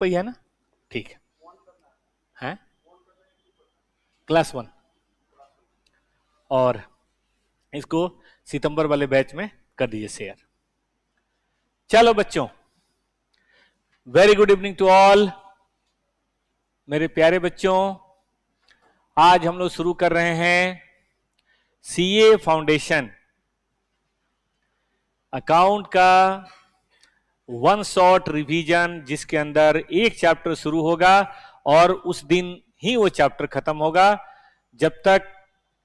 कोई है ना? ठीक है। हैं? क्लास 1 और इसको सितंबर वाले बैच में कर दीजिए शेयर। चलो बच्चों, very good evening to all. मेरे प्यारे बच्चों, आज हम लोग शुरू कर रहे हैं सीए फाउंडेशन अकाउंट का वन शॉट रिवीजन, जिसके अंदर एक चैप्टर शुरू होगा और उस दिन ही वो चैप्टर खत्म होगा। जब तक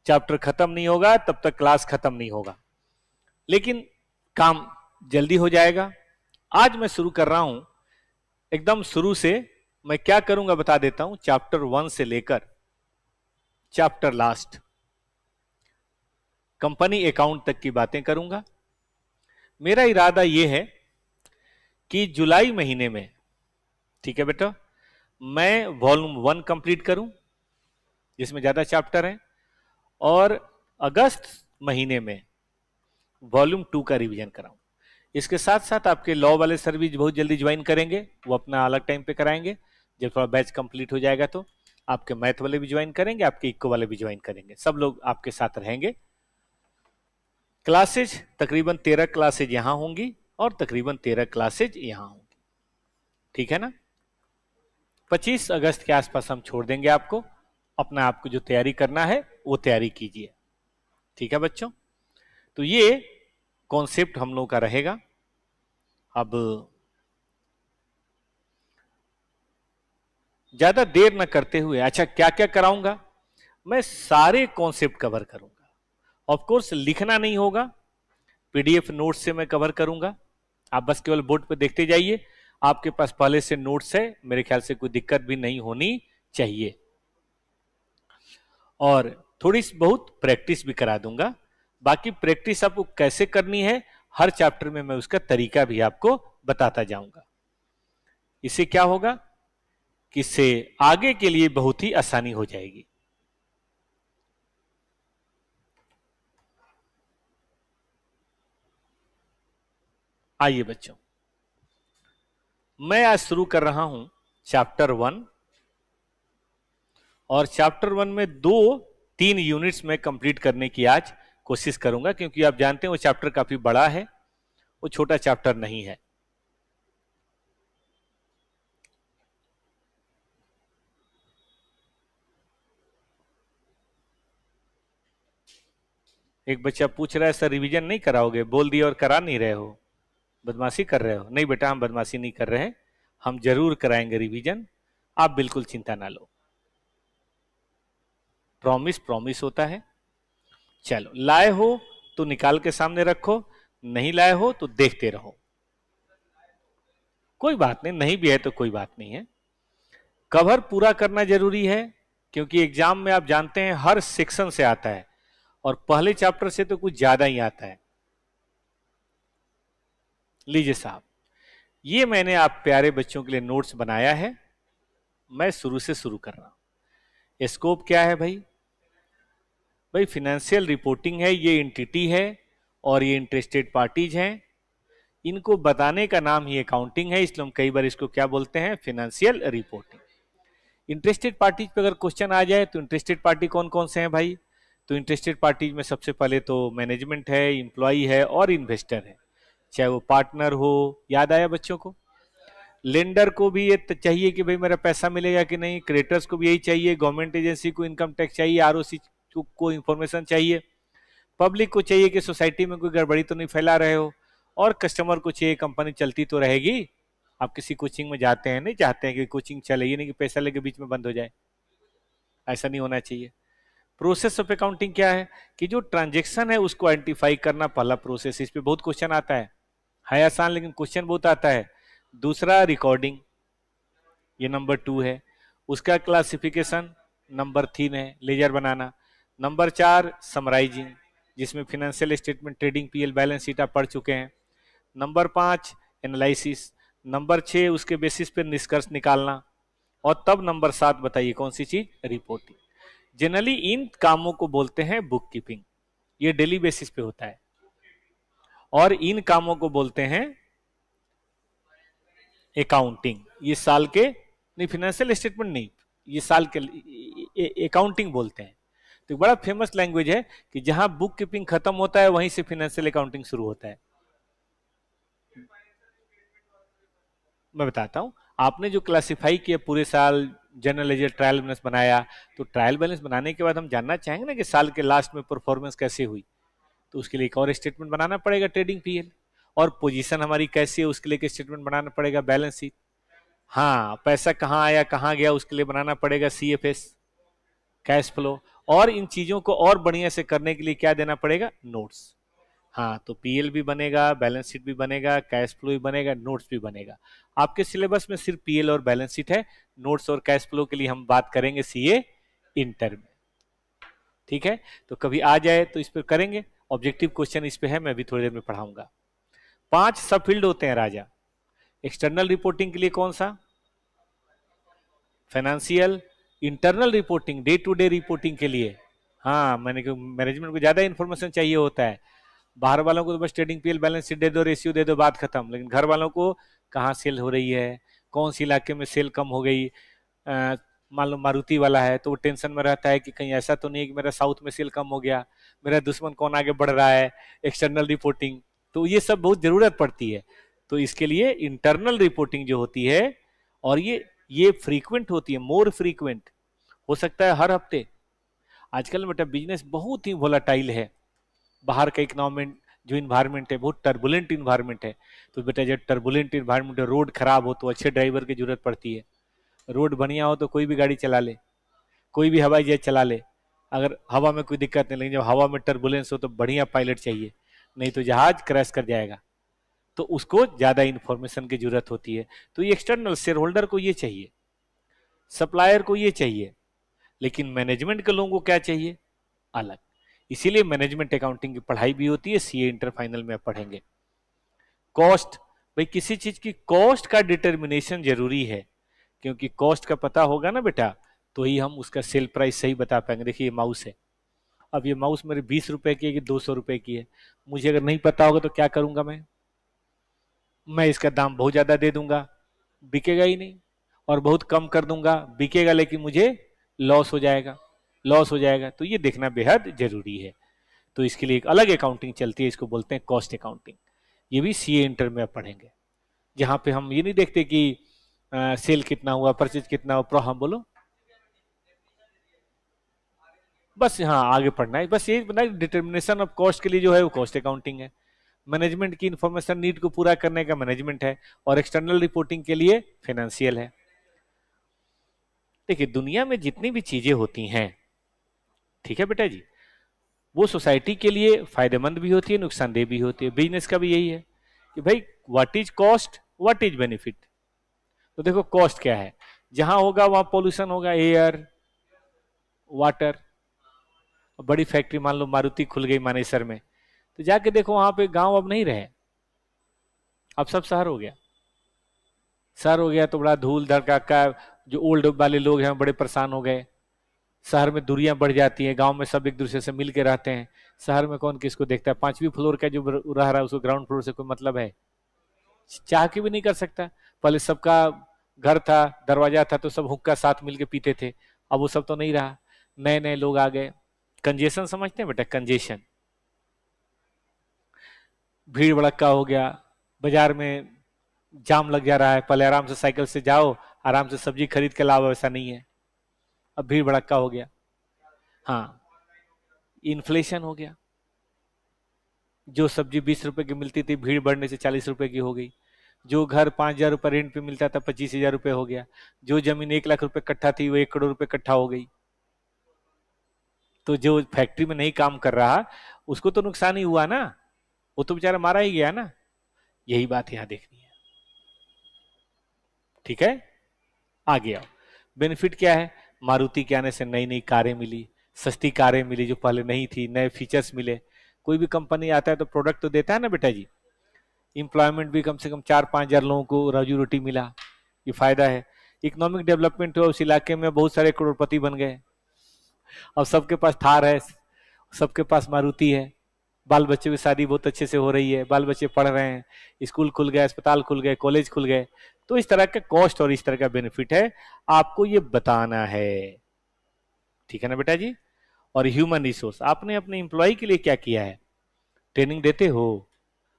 चैप्टर खत्म नहीं होगा तब तक क्लास खत्म नहीं होगा, लेकिन काम जल्दी हो जाएगा। आज मैं शुरू कर रहा हूं एकदम शुरू से। मैं क्या करूंगा बता देता हूं। चैप्टर 1 से लेकर चैप्टर लास्ट कंपनी अकाउंट तक की बातें करूंगा। मेरा इरादा यह है कि जुलाई महीने में, ठीक है बेटा, मैं वॉल्यूम 1 कंप्लीट करूं जिसमें ज्यादा चैप्टर हैं, और अगस्त महीने में वॉल्यूम 2 का रिवीजन कराऊं। इसके साथ साथ आपके लॉ वाले सर भी बहुत जल्दी ज्वाइन करेंगे, वो अपना अलग टाइम पे कराएंगे। जब थोड़ा बैच कंप्लीट हो जाएगा तो आपके मैथ वाले भी ज्वाइन करेंगे, आपके इको वाले भी ज्वाइन करेंगे, सब लोग आपके साथ रहेंगे। क्लासेज तकरीबन 13 क्लासेज यहां होंगी और तकरीबन 13 क्लासेज यहां होंगी, ठीक है ना? 25 अगस्त के आसपास हम छोड़ देंगे आपको। अपना आपको जो तैयारी करना है वो तैयारी कीजिए, ठीक है बच्चों? तो ये कॉन्सेप्ट हम लोगों का रहेगा। अब ज्यादा देर न करते हुए, अच्छा क्या क्या कराऊंगा? मैं सारे कॉन्सेप्ट कवर करूंगा। ऑफ कोर्स लिखना नहीं होगा, पीडीएफ नोट्स से मैं कवर करूंगा। आप बस केवल बोर्ड पे देखते जाइए। आपके पास पहले से नोट्स है, मेरे ख्याल से कोई दिक्कत भी नहीं होनी चाहिए। और थोड़ी बहुत प्रैक्टिस भी करा दूंगा। बाकी प्रैक्टिस आपको कैसे करनी है, हर चैप्टर में मैं उसका तरीका भी आपको बताता जाऊंगा। इससे क्या होगा कि इससे आगे के लिए बहुत ही आसानी हो जाएगी। आइए बच्चों, मैं आज शुरू कर रहा हूं चैप्टर 1, और चैप्टर 1 में 2-3 यूनिट्स में कंप्लीट करने की आज कोशिश करूंगा, क्योंकि आप जानते हैं वो चैप्टर काफी बड़ा है, वो छोटा चैप्टर नहीं है। एक बच्चा पूछ रहा है सर रिवीजन नहीं कराओगे? बोल दिया और करा नहीं रहे हो, बदमाशी कर रहे हो। नहीं बेटा, हम बदमाशी नहीं कर रहे हैं, हम जरूर कराएंगे रिवीजन, आप बिल्कुल चिंता ना लो। प्रॉमिस प्रॉमिस होता है। चलो, लाए हो तो निकाल के सामने रखो, नहीं लाए हो तो देखते रहो। कोई बात नहीं, नहीं भी है तो कोई बात नहीं है। कवर पूरा करना जरूरी है, क्योंकि एग्जाम में आप जानते हैं हर सेक्शन से आता है, और पहले चैप्टर से तो कुछ ज्यादा ही आता है। लीजिए साहब, ये मैंने आप प्यारे बच्चों के लिए नोट्स बनाया है। मैं शुरू से शुरू कर रहा हूं। स्कोप क्या है भाई? भाई फिनेंशियल रिपोर्टिंग है, ये एंटिटी है और ये इंटरेस्टेड पार्टीज हैं। इनको बताने का नाम ही अकाउंटिंग है, इसलिए हम कई बार इसको क्या बोलते हैं? Financial reporting. इंटरेस्टेड पार्टीज पे अगर क्वेश्चन आ जाए तो इंटरेस्टेड पार्टी कौन कौन से हैं भाई? तो इंटरेस्टेड पार्टीज में सबसे पहले तो मैनेजमेंट है, इंप्लॉई है और इन्वेस्टर है, चाहे वो पार्टनर हो। याद आया बच्चों को? लेंडर को भी ये चाहिए कि भाई मेरा पैसा मिलेगा कि नहीं, क्रेडिटर्स को भी यही चाहिए, गवर्नमेंट एजेंसी को इनकम टैक्स चाहिए, आरओसी को इंफॉर्मेशन चाहिए, पब्लिक को चाहिए कि सोसाइटी में कोई गड़बड़ी तो नहीं फैला रहे हो, और कस्टमर को चाहिए कंपनी चलती तो रहेगी। आप किसी कोचिंग में जाते हैं, नहीं चाहते हैं कि कोचिंग चले, ये नहीं कि पैसा लेके बीच में बंद हो जाए, ऐसा नहीं होना चाहिए। प्रोसेस ऑफ अकाउंटिंग क्या है? कि जो ट्रांजेक्शन है उसको आइडेंटिफाई करना पहला प्रोसेस। इस पे बहुत क्वेश्चन आता है आसान लेकिन क्वेश्चन बहुत आता है। दूसरा रिकॉर्डिंग, ये नंबर 2 है। उसका क्लासिफिकेशन नंबर 3 है, लेजर बनाना। नंबर 4 समराइजिंग, जिसमें financial statement, trading, PL, balance sheet आप पढ़ चुके हैं। Number 5 analysis. नंबर 6 उसके बेसिस पे निष्कर्ष निकालना। और तब नंबर 7 बताइए कौन सी चीज? रिपोर्टिंग। जनरली इन कामों को बोलते हैं बुक कीपिंग, ये डेली बेसिस पे होता है। और इन कामों को बोलते हैं अकाउंटिंग, ये साल के नहीं, फाइनेंशियल स्टेटमेंट नहीं, ये साल के अकाउंटिंग बोलते हैं। तो बड़ा फेमस लैंग्वेज है कि जहां बुक कीपिंग खत्म होता है वहीं से फाइनेंशियल अकाउंटिंग शुरू होता है। मैं बताता हूं, आपने जो क्लासिफाई किया पूरे साल, जनरल लेजर, ट्रायल बैलेंस बनाया, तो ट्रायल बैलेंस बनाने के बाद हम जानना चाहेंगे ना कि साल के लास्ट में परफॉर्मेंस कैसे हुई, तो उसके लिए एक और स्टेटमेंट बनाना पड़ेगा, ट्रेडिंग पीएल। और पोजीशन हमारी कैसी है उसके लिए एक स्टेटमेंट बनाना पड़ेगा, बैलेंस शीट। हाँ, पैसा कहाँ आया कहाँ गया उसके लिए बनाना पड़ेगा सीएफएस, कैश फ्लो। और इन चीजों को और बढ़िया से करने के लिए क्या देना पड़ेगा, नोट्स। हाँ, तो पीएल भी बनेगा, बैलेंस शीट भी बनेगा, कैश फ्लो भी बनेगा, नोट्स भी बनेगा। आपके सिलेबस में सिर्फ पीएल और बैलेंस शीट है, नोट्स और कैश फ्लो के लिए हम बात करेंगे सीए इंटर में। ठीक है, तो कभी आ जाए तो इस पर करेंगे, ऑब्जेक्टिव क्वेश्चन इस पे है, मैं भी थोड़ी देर में पढ़ाऊंगा। 5 सब फील्ड होते हैं राजा। एक्सटर्नल रिपोर्टिंग के लिए कौन सा, financial. Internal reporting, day to day reporting के लिए, हाँ, मैंने मैनेजमेंट को ज्यादा इंफॉर्मेशन चाहिए होता है। बाहर वालों को तो बस ट्रेडिंग पीएल बैलेंस शीट दे दो, रेशियो दे दो, बात खत्म। लेकिन घर वालों को कहाँ सेल हो रही है, कौन सी इलाके में सेल कम हो गई, मान लो मारुति वाला है तो वो टेंशन में रहता है कि कहीं ऐसा तो नहीं कि मेरा साउथ में सेल कम हो गया, मेरा दुश्मन कौन आगे बढ़ रहा है, एक्सटर्नल रिपोर्टिंग। तो ये सब बहुत जरूरत पड़ती है। तो इसके लिए इंटरनल रिपोर्टिंग जो होती है, और ये फ्रीक्वेंट होती है, मोर फ्रीक्वेंट हो सकता है हर हफ्ते। आजकल बेटा बिजनेस बहुत ही वोलाटाइल है, बाहर का इकोनॉमिक जो इन्वायरमेंट है बहुत टर्बुलेंट इन्वायरमेंट है। तो बेटा जब टर्बुलेंट इन्वायरमेंट है, रोड खराब हो तो अच्छे ड्राइवर की जरूरत पड़ती है। रोड बढ़िया हो तो कोई भी गाड़ी चला ले, कोई भी हवाई जहाज चला ले, अगर हवा में कोई दिक्कत नहीं। लेकिन जब हवा में टर्बुलेंस हो तो बढ़िया पायलट चाहिए, नहीं तो जहाज क्रैश कर जाएगा। तो उसको ज्यादा इंफॉर्मेशन की जरूरत होती है। तो ये एक्सटर्नल शेयर होल्डर को ये चाहिए, सप्लायर को ये चाहिए, लेकिन मैनेजमेंट के लोगों को क्या चाहिए, अलग। इसीलिए मैनेजमेंट अकाउंटिंग की पढ़ाई भी होती है, सीए इंटर फाइनल में पढ़ेंगे। कॉस्ट, भाई किसी चीज की कॉस्ट का डिटर्मिनेशन जरूरी है, क्योंकि कॉस्ट का पता होगा ना बेटा, तो ही हम उसका सेल प्राइस सही बता पाएंगे। देखिए ये माउस है, अब ये माउस मेरे 20 रुपए की है कि 200 रुपए की है, मुझे अगर नहीं पता होगा तो क्या करूंगा मैं इसका दाम बहुत ज्यादा दे दूंगा, बिकेगा ही नहीं। और बहुत कम कर दूंगा, बिकेगा लेकिन मुझे लॉस हो जाएगा, लॉस हो जाएगा। तो ये देखना बेहद जरूरी है। तो इसके लिए एक अलग अकाउंटिंग चलती है, इसको बोलते हैं कॉस्ट अकाउंटिंग। ये भी सीए इंटर में पढ़ेंगे, जहां पे हम ये नहीं देखते कि सेल कितना हुआ, परचेज कितना हुआ, हम बोलो बस, हाँ आगे पढ़ना है बस। ये डिटर्मिनेशन ऑफ कॉस्ट के लिए जो है वो कॉस्ट अकाउंटिंग है, मैनेजमेंट की इंफॉर्मेशन नीड को पूरा करने का मैनेजमेंट है, और एक्सटर्नल रिपोर्टिंग के लिए फाइनेंशियल है। देखिए दुनिया में जितनी भी चीजें होती हैं, ठीक है बेटा जी, वो सोसाइटी के लिए फायदेमंद भी होती है, नुकसानदेह भी होती है। बिजनेस का भी यही है कि भाई what is cost, what is benefit. तो देखो कॉस्ट क्या है, जहां होगा वहां पॉल्यूशन होगा, एयर, वाटर। बड़ी फैक्ट्री मान लो मारुति खुल गई मानेसर में, तो जाके देखो वहां पे गांव अब नहीं रहे, अब सब शहर हो गया। शहर हो गया तो बड़ा धूल धड़का, जो ओल्ड वाले लोग हैं बड़े परेशान हो गए। शहर में दूरियां बढ़ जाती हैं, गांव में सब एक दूसरे से मिल के रहते हैं। शहर में कौन किसको देखता है, 5वीं फ्लोर का जो रह रहा है उसको ग्राउंड फ्लोर से कोई मतलब है, चाह के भी नहीं कर सकता। पहले सबका घर था, दरवाजा था, तो सब हुक्का साथ मिलके पीते थे, अब वो सब तो नहीं रहा, नए नए लोग आ गए। कंजेशन समझते हैं बेटा, कंजेशन, भीड़ भड़क्का हो गया, बाजार में जाम लग जा रहा है। पहले आराम से साइकिल से जाओ, आराम से सब्जी खरीद के लाओ, ऐसा नहीं है, अब भीड़ भड़क्का हो गया। हाँ, इन्फ्लेशन हो गया, जो सब्जी 20 रुपए की मिलती थी भीड़ बढ़ने से 40 रुपए की हो गई। जो घर 5,000 रुपए रेंट पे मिलता था 25,000 रुपए हो गया। जो जमीन 1 लाख रुपए कट्ठा थी वो 1 करोड़ रुपए कट्ठा हो गई। तो जो फैक्ट्री में नहीं काम कर रहा उसको तो नुकसान ही हुआ ना, वो तो बेचारा मारा ही गया ना। यही बात यहां देखनी है, ठीक है। आगे आओ, बेनिफिट क्या है, मारुति के आने से नई नई कारें मिली, सस्ती कारें मिली जो पहले नहीं थी, नए फीचर्स मिले। कोई भी कंपनी आता है तो प्रोडक्ट तो देता है ना बेटा जी। इंप्लॉयमेंट भी कम से कम 4-5 हजार लोगों को रोजी रोटी मिला, ये फायदा है। इकोनॉमिक डेवलपमेंट हुआ, उस इलाके में बहुत सारे करोड़पति बन गए। अब सबके पास थार है, सबके पास मारुति है, बाल बच्चों की शादी बहुत अच्छे से हो रही है, बाल बच्चे पढ़ रहे हैं, स्कूल खुल गए, अस्पताल खुल गए, कॉलेज खुल गए। तो इस तरह का कॉस्ट और इस तरह का बेनिफिट है, आपको ये बताना है। ठीक है ना बेटा जी। और ह्यूमन रिसोर्स, आपने अपने एम्प्लॉय के लिए क्या किया है? ट्रेनिंग देते हो,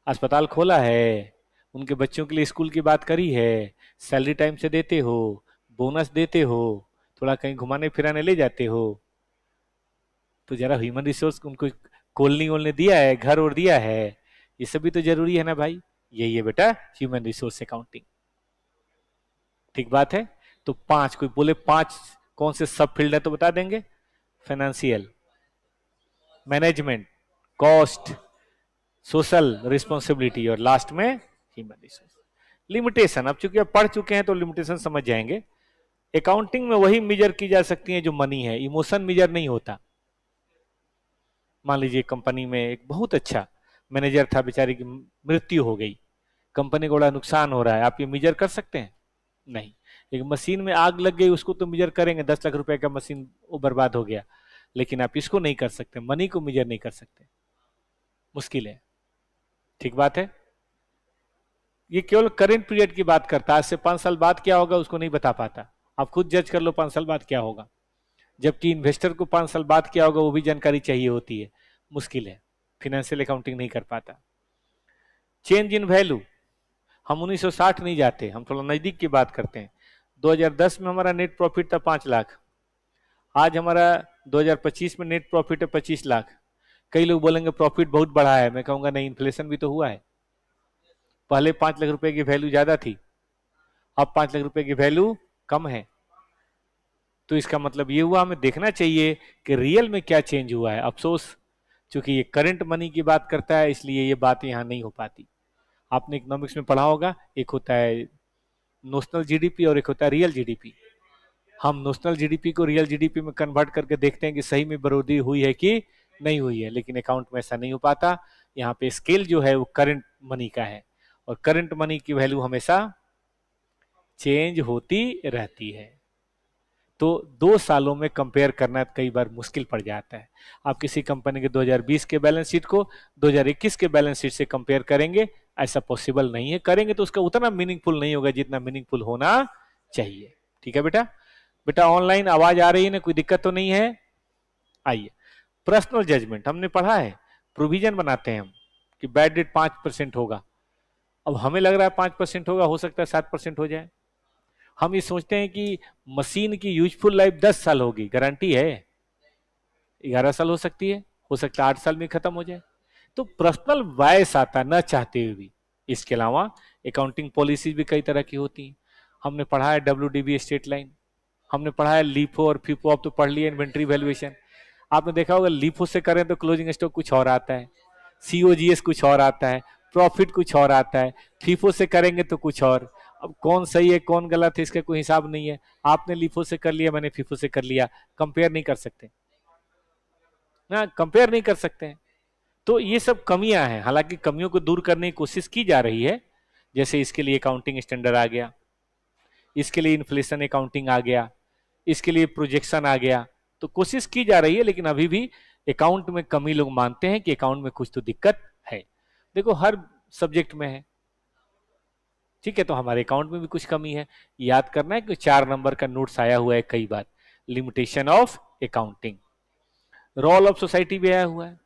अस्पताल खोला है, उनके बच्चों के लिए स्कूल की बात करी है, सैलरी टाइम से देते हो, बोनस देते हो, थोड़ा कहीं घुमाने फिराने ले जाते हो, तो जरा ह्यूमन रिसोर्स उनको कोलनी वोलने दिया है, घर और दिया है, ये सब भी तो जरूरी है ना भाई। यही है बेटा ह्यूमन रिसोर्स अकाउंटिंग। ठीक बात है। तो पांच, कोई बोले पांच कौन से सब फील्ड है तो बता देंगे? Financial, management, cost, social responsibility और लास्ट में ह्यूमन रिसोर्स। लिमिटेशन, अब चूंकि आप पढ़ चुके हैं तो लिमिटेशन समझ जाएंगे। अकाउंटिंग में वही मेजर की जा सकती है जो मनी है, इमोशन मेजर नहीं होता। मान लीजिए कंपनी में एक बहुत अच्छा मैनेजर था, बेचारी की मृत्यु हो गई, कंपनी को बड़ा नुकसान हो रहा है, आप ये मेजर कर सकते हैं? नहीं। एक मशीन में आग लग गई, उसको तो मेजर करेंगे, 10 लाख रुपए का मशीन वो बर्बाद हो गया, लेकिन आप इसको नहीं कर सकते, मनी को मेजर नहीं कर सकते, मुश्किल है। ठीक बात है। ये केवल करंट पीरियड की बात करता है, आज से 5 साल बाद क्या होगा उसको नहीं बता पाता। आप खुद जज कर लो 5 साल बाद क्या होगा, जबकि इन्वेस्टर को 5 साल बाद क्या होगा वो भी जानकारी चाहिए होती है, मुश्किल है, फिनेंशियल अकाउंटिंग नहीं कर पाता। चेंज इन वैल्यू, हम 1960 नहीं जाते, हम थोड़ा नजदीक की बात करते हैं। 2010 में हमारा नेट प्रॉफिट था 5 लाख, आज हमारा 2025 में नेट प्रॉफिट है 25 लाख। कई लोग बोलेंगे प्रॉफिट बहुत बढ़ा है, मैं कहूंगा नहीं, इन्फ्लेशन भी तो हुआ है। पहले 5 लाख रुपए की वैल्यू ज्यादा थी, अब 5 लाख रुपए की वैल्यू कम है। तो इसका मतलब ये हुआ हमें देखना चाहिए कि रियल में क्या चेंज हुआ है। अफसोस चूंकि ये करंट मनी की बात करता है इसलिए ये बात यहां नहीं हो पाती। आपने इकोनॉमिक्स में पढ़ा होगा, एक होता है नोशनल जीडीपी और एक होता है रियल जीडीपी। हम नोशनल जीडीपी को रियल जीडीपी में कन्वर्ट करके देखते हैं कि सही में बढ़ोतरी हुई है कि नहीं हुई है, लेकिन अकाउंट में ऐसा नहीं हो पाता। यहाँ पे स्केल जो है वो करंट मनी का है, और करंट मनी की वैल्यू हमेशा चेंज होती रहती है। तो 2 सालों में कंपेयर करना कई बार मुश्किल पड़ जाता है। आप किसी कंपनी के 2020 के बैलेंस शीट को 2021 के बैलेंस शीट से कंपेयर करेंगे, ऐसा पॉसिबल नहीं है, करेंगे तो उसका उतना मीनिंगफुल नहीं होगा जितना मीनिंगफुल होना चाहिए। ठीक है बेटा। बेटा ऑनलाइन आवाज आ रही है ना, कोई दिक्कत तो नहीं है? आइए, पर्सनल जजमेंट हमने पढ़ा है, प्रोविजन बनाते हैं हम कि बैड डेट 5% होगा। अब हमें लग रहा है 5% होगा, हो सकता है 7% हो जाए। हम ये सोचते हैं कि मशीन की यूजफुल लाइफ 10 साल होगी, गारंटी है? 11 साल हो सकती है, हो सकता है 8 साल में खत्म हो जाए। तो पर्सनल वायस आता है न चाहते हुए भी। इसके अलावा अकाउंटिंग पॉलिसी भी कई तरह की होती हैं। हमने पढ़ा है WDB स्टेट लाइन, हमने पढ़ा है लीफो और फीफो, अब तो पढ़ लिया इन्वेंट्री वैल्यूएशन। आपने देखा होगा लीफो से करें तो क्लोजिंग स्टॉक कुछ और आता है, COGS कुछ और आता है, प्रॉफिट कुछ और आता है, फीफो से करेंगे तो कुछ और। अब कौन सही है कौन गलत है इसका कोई हिसाब नहीं है। आपने लीफो से कर लिया, मैंने फीफो से कर लिया, कंपेयर नहीं कर सकते ना, कंपेयर नहीं कर सकते हैं। तो ये सब कमियां हैं, हालांकि कमियों को दूर करने की कोशिश की जा रही है। जैसे इसके लिए अकाउंटिंग स्टैंडर्ड आ गया, इसके लिए इन्फ्लेशन अकाउंटिंग आ गया, इसके लिए प्रोजेक्शन आ गया, तो कोशिश की जा रही है। लेकिन अभी भी अकाउंट में कमी, लोग मानते हैं कि अकाउंट में कुछ तो दिक्कत है। देखो हर सब्जेक्ट में है, ठीक है, तो हमारे अकाउंट में भी कुछ कमी है। याद करना है कि 4 नंबर का नोट्स आया हुआ है कई बार, limitation of accounting. Role of society भी आया हुआ है।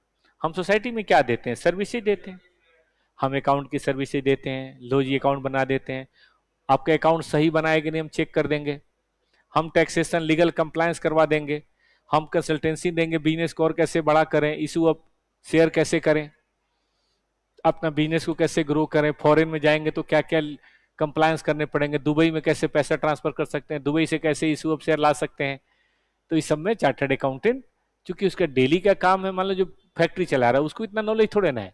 हम सोसाइटी में क्या देते हैं? सर्विसेज देते हैं। हम अकाउंट की सर्विसेज देते हैं, लो जी अकाउंट बना देते हैं, आपके अकाउंट सही बनाए कि नहीं हम चेक कर देंगे, हम टैक्सेशन लीगल कंप्लायंस करवा देंगे, हम कंसल्टेंसी देंगे, बिजनेस को और कैसे बड़ा करें, इशू ऑफ शेयर कैसे करें, अपना बिजनेस को कैसे ग्रो करें, फॉरेन में जाएंगे तो क्या क्या कंप्लायंस करने पड़ेंगे, दुबई में कैसे पैसा ट्रांसफर कर सकते हैं, दुबई से कैसे इशू ऑफ शेयर ला सकते हैं। तो इस सब में चार्टर्ड अकाउंटेंट, चूंकि उसका डेली का काम है, मान लो जो फैक्ट्री चला रहा है उसको इतना नॉलेज थोड़े ना है,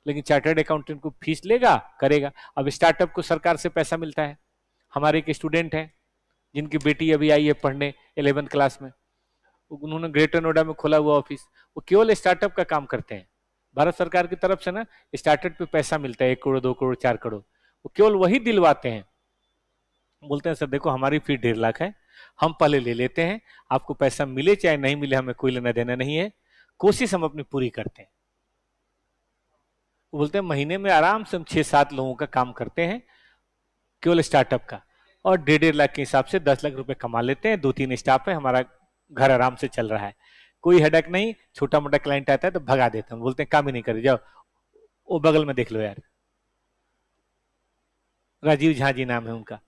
लेकिन चार्टर्ड अकाउंटेंट को फीस लेगा, करेगा। अब स्टार्टअप को सरकार से पैसा मिलता है। हमारे एक स्टूडेंट हैं जिनकी बेटी अभी आई है पढ़ने 11th क्लास में, उन्होंने ग्रेटर नोएडा में खोला हुआ ऑफिस, वो केवल स्टार्टअप का काम करते हैं। भारत सरकार की तरफ से ना स्टार्टअप पे पैसा मिलता है, 1 करोड़ 2 करोड़ 4 करोड़, वो केवल वही दिलवाते हैं। बोलते हैं सर देखो हमारी फी 1.5 लाख है, हम पहले ले लेते हैं, आपको पैसा मिले चाहे नहीं मिले हमें कोई लेना देना नहीं है, कोशिश हम अपनी पूरी करते हैं। वो बोलते हैं महीने में आराम से हम 6-7 लोगों का काम करते हैं, केवल स्टार्टअप का, और 1.5 लाख के हिसाब से 10 लाख रुपए कमा लेते हैं, 2-3 स्टाफ है, हमारा घर आराम से चल रहा है, कोई हेडक नहीं। छोटा मोटा क्लाइंट आता है तो भगा देते हैं, बोलते हैं काम ही नहीं करे, जाओ वो बगल में देख लो यार। राजीव झा जी नाम है उनका,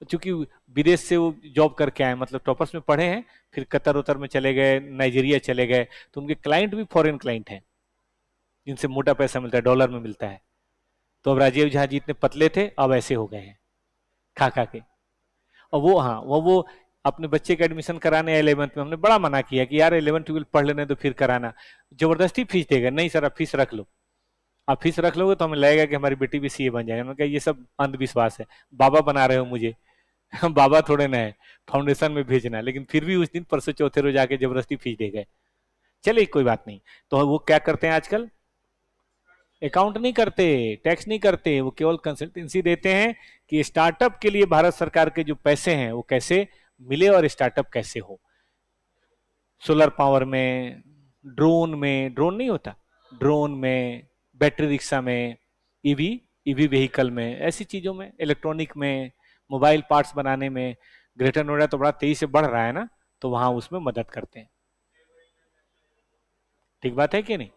चूंकि विदेश से वो जॉब करके आए, मतलब टॉपर्स में पढ़े हैं, फिर कतर उतर में चले गए, नाइजीरिया चले गए, तो उनके क्लाइंट भी फॉरेन क्लाइंट हैं जिनसे मोटा पैसा मिलता है, डॉलर में मिलता है। तो अब राजीव झा जी इतने पतले थे, अब ऐसे हो गए हैं खा खा के। और वो, हाँ, वो अपने बच्चे का एडमिशन कराने 11th में, हमने बड़ा मना किया कि यार 11th-12th पढ़ लेने तो फिर कराना, जबरदस्ती फीस देगा, नहीं सर आप फीस रख लो, आप फीस रख लोगे तो हमें लगेगा कि हमारी बेटी भी सीए बन जाएगा। मैंने कहा ये सब अंधविश्वास है, बाबा बना रहे हो मुझे बाबा थोड़े ना है, फाउंडेशन में भेजना है। लेकिन फिर भी उस दिन परसों चौथे रोज आके जबरदस्ती फीस दे गए। चलिए कोई बात नहीं। तो वो क्या करते हैं आजकल, अकाउंट नहीं करते, टैक्स नहीं करते, वो केवल कंसल्टेंसी देते हैं कि स्टार्टअप के लिए भारत सरकार के जो पैसे हैं वो कैसे मिले और स्टार्टअप कैसे हो। सोलर पावर में, ड्रोन नहीं होता, ड्रोन में, बैटरी रिक्शा में, ईवी ईवी व्हीकल में, ऐसी चीजों में, इलेक्ट्रॉनिक में, मोबाइल पार्ट्स बनाने में। ग्रेटर नोएडा तो बड़ा तेजी से बढ़ रहा है ना, तो वहां उसमें मदद करते हैं। ठीक बात है कि नहीं।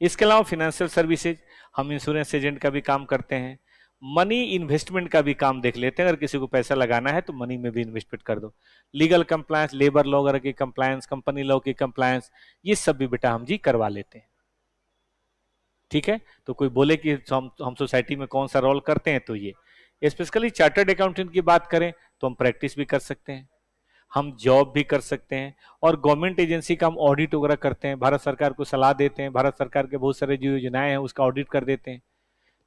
इसके अलावा फाइनेंशियल सर्विसेज, हम इंश्योरेंस एजेंट का भी काम करते हैं, मनी इन्वेस्टमेंट का भी काम देख लेते हैं। अगर किसी को पैसा लगाना है तो मनी में भी इन्वेस्टमेंट कर दो। लीगल कंप्लायंस, लेबर लॉ वगैरह की कंप्लायंस, कंपनी लॉ की कंप्लायंस, ये सब भी बेटा हम जी करवा लेते हैं। ठीक है, तो कोई बोले कि हम सोसाइटी में कौन सा रोल करते हैं, तो ये स्पेशली चार्टर्ड अकाउंटेंट की बात करें तो हम प्रैक्टिस भी कर सकते हैं, हम जॉब भी कर सकते हैं, और गवर्नमेंट एजेंसी का हम ऑडिट वगैरह करते हैं, भारत सरकार को सलाह देते हैं, भारत सरकार के बहुत सारे जो योजनाएं हैं उसका ऑडिट कर देते हैं।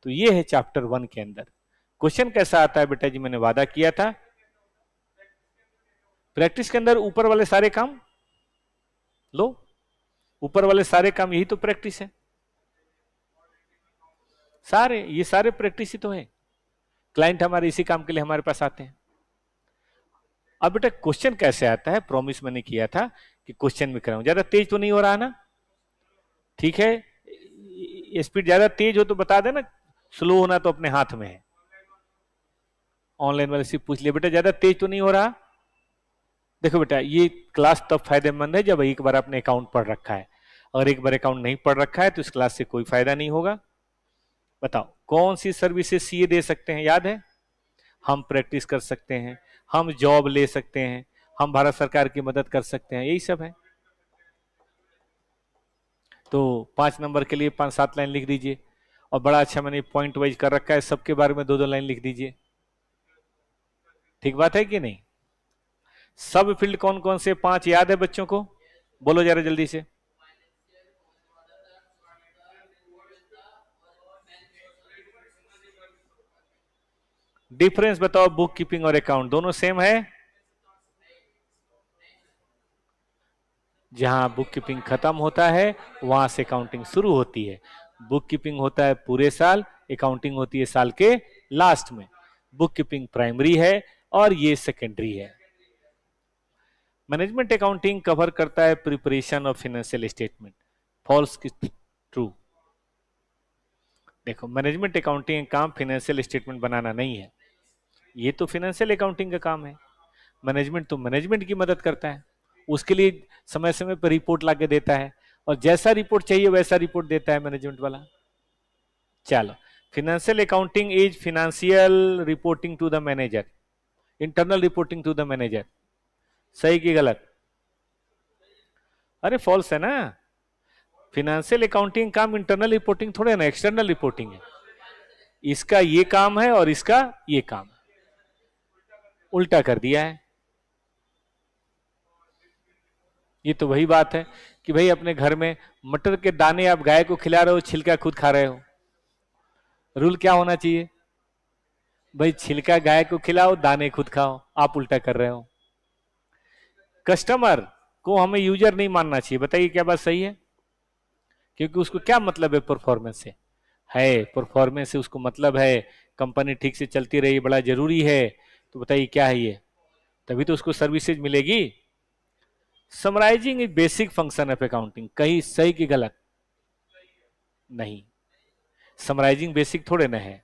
तो ये है चैप्टर 1 के अंदर। क्वेश्चन कैसा आता है बेटा जी, मैंने वादा किया था प्रैक्टिस के अंदर ऊपर वाले सारे काम लो, ऊपर वाले सारे काम यही तो प्रैक्टिस है, सारे ये सारे प्रैक्टिस ही तो है। क्लाइंट हमारे इसी काम के लिए हमारे पास आते हैं। अब बेटा क्वेश्चन कैसे आता है, प्रॉमिस मैंने किया था कि क्वेश्चन में कराऊं, ज्यादा तेज तो नहीं हो रहा ना, ठीक है, स्पीड ज्यादा तेज हो तो बता देना, स्लो होना तो अपने हाथ में है। ऑनलाइन वाले से पूछ लिया बेटा ज्यादा तेज तो नहीं हो रहा। देखो बेटा ये क्लास तब फायदेमंद है जब एक बार आपने अकाउंट पढ़ रखा है, अगर एक बार अकाउंट नहीं पढ़ रखा है तो इस क्लास से कोई फायदा नहीं होगा। बताओ कौन सी सर्विसेज सीए दे सकते हैं, याद है, हम प्रैक्टिस कर सकते हैं, हम जॉब ले सकते हैं, हम भारत सरकार की मदद कर सकते हैं, यही सब है। तो 5 नंबर के लिए 5-7 लाइन लिख दीजिए, और बड़ा अच्छा मैंने पॉइंट वाइज कर रखा है, सबके बारे में 2-2 लाइन लिख दीजिए। ठीक बात है कि नहीं। सब फील्ड कौन कौन से 5 याद है बच्चों को, बोलो जरा जल्दी से। डिफरेंस बताओ, बुक कीपिंग और अकाउंट दोनों सेम है। जहां बुक कीपिंग खत्म होता है वहां से अकाउंटिंग शुरू होती है। बुक कीपिंग होता है पूरे साल, अकाउंटिंग होती है साल के लास्ट में। बुक कीपिंग प्राइमरी है और ये सेकेंडरी है। मैनेजमेंट अकाउंटिंग कवर करता है preparation of financial statement, false की ट्रू। देखो मैनेजमेंट अकाउंटिंग का काम फाइनेंशियल स्टेटमेंट बनाना नहीं है, ये तो फाइनेंशियल अकाउंटिंग का काम है। मैनेजमेंट तो मैनेजमेंट की मदद करता है, उसके लिए समय समय पर रिपोर्ट लाके देता है, और जैसा रिपोर्ट चाहिए वैसा रिपोर्ट देता है मैनेजमेंट वाला। चलो, financial accounting is financial reporting to the manager, internal reporting to the manager. सही कि गलत, अरे फॉल्स है ना। फाइनेंशियल अकाउंटिंग काम इंटरनल रिपोर्टिंग थोड़े ना, एक्सटर्नल रिपोर्टिंग है। इसका ये काम है और इसका ये काम है, उल्टा कर दिया है। ये तो वही बात है कि भाई अपने घर में मटर के दाने आप गाय को खिला रहे हो, छिलका खुद खा रहे हो। रूल क्या होना चाहिए भाई, छिलका गाय को खिलाओ, दाने खुद खाओ, आप उल्टा कर रहे हो। कस्टमर को हमें यूजर नहीं मानना चाहिए, बताइए क्या बात सही है। क्योंकि उसको क्या मतलब है परफॉर्मेंस से, है परफॉर्मेंस से उसको मतलब है कंपनी ठीक से चलती रही, बड़ा जरूरी है। तो बताइए क्या है ये, तभी तो उसको सर्विसेज मिलेगी। Summarising is basic function of accounting, कहीं सही कि गलत नहीं, समराइजिंग बेसिक थोड़े ना है।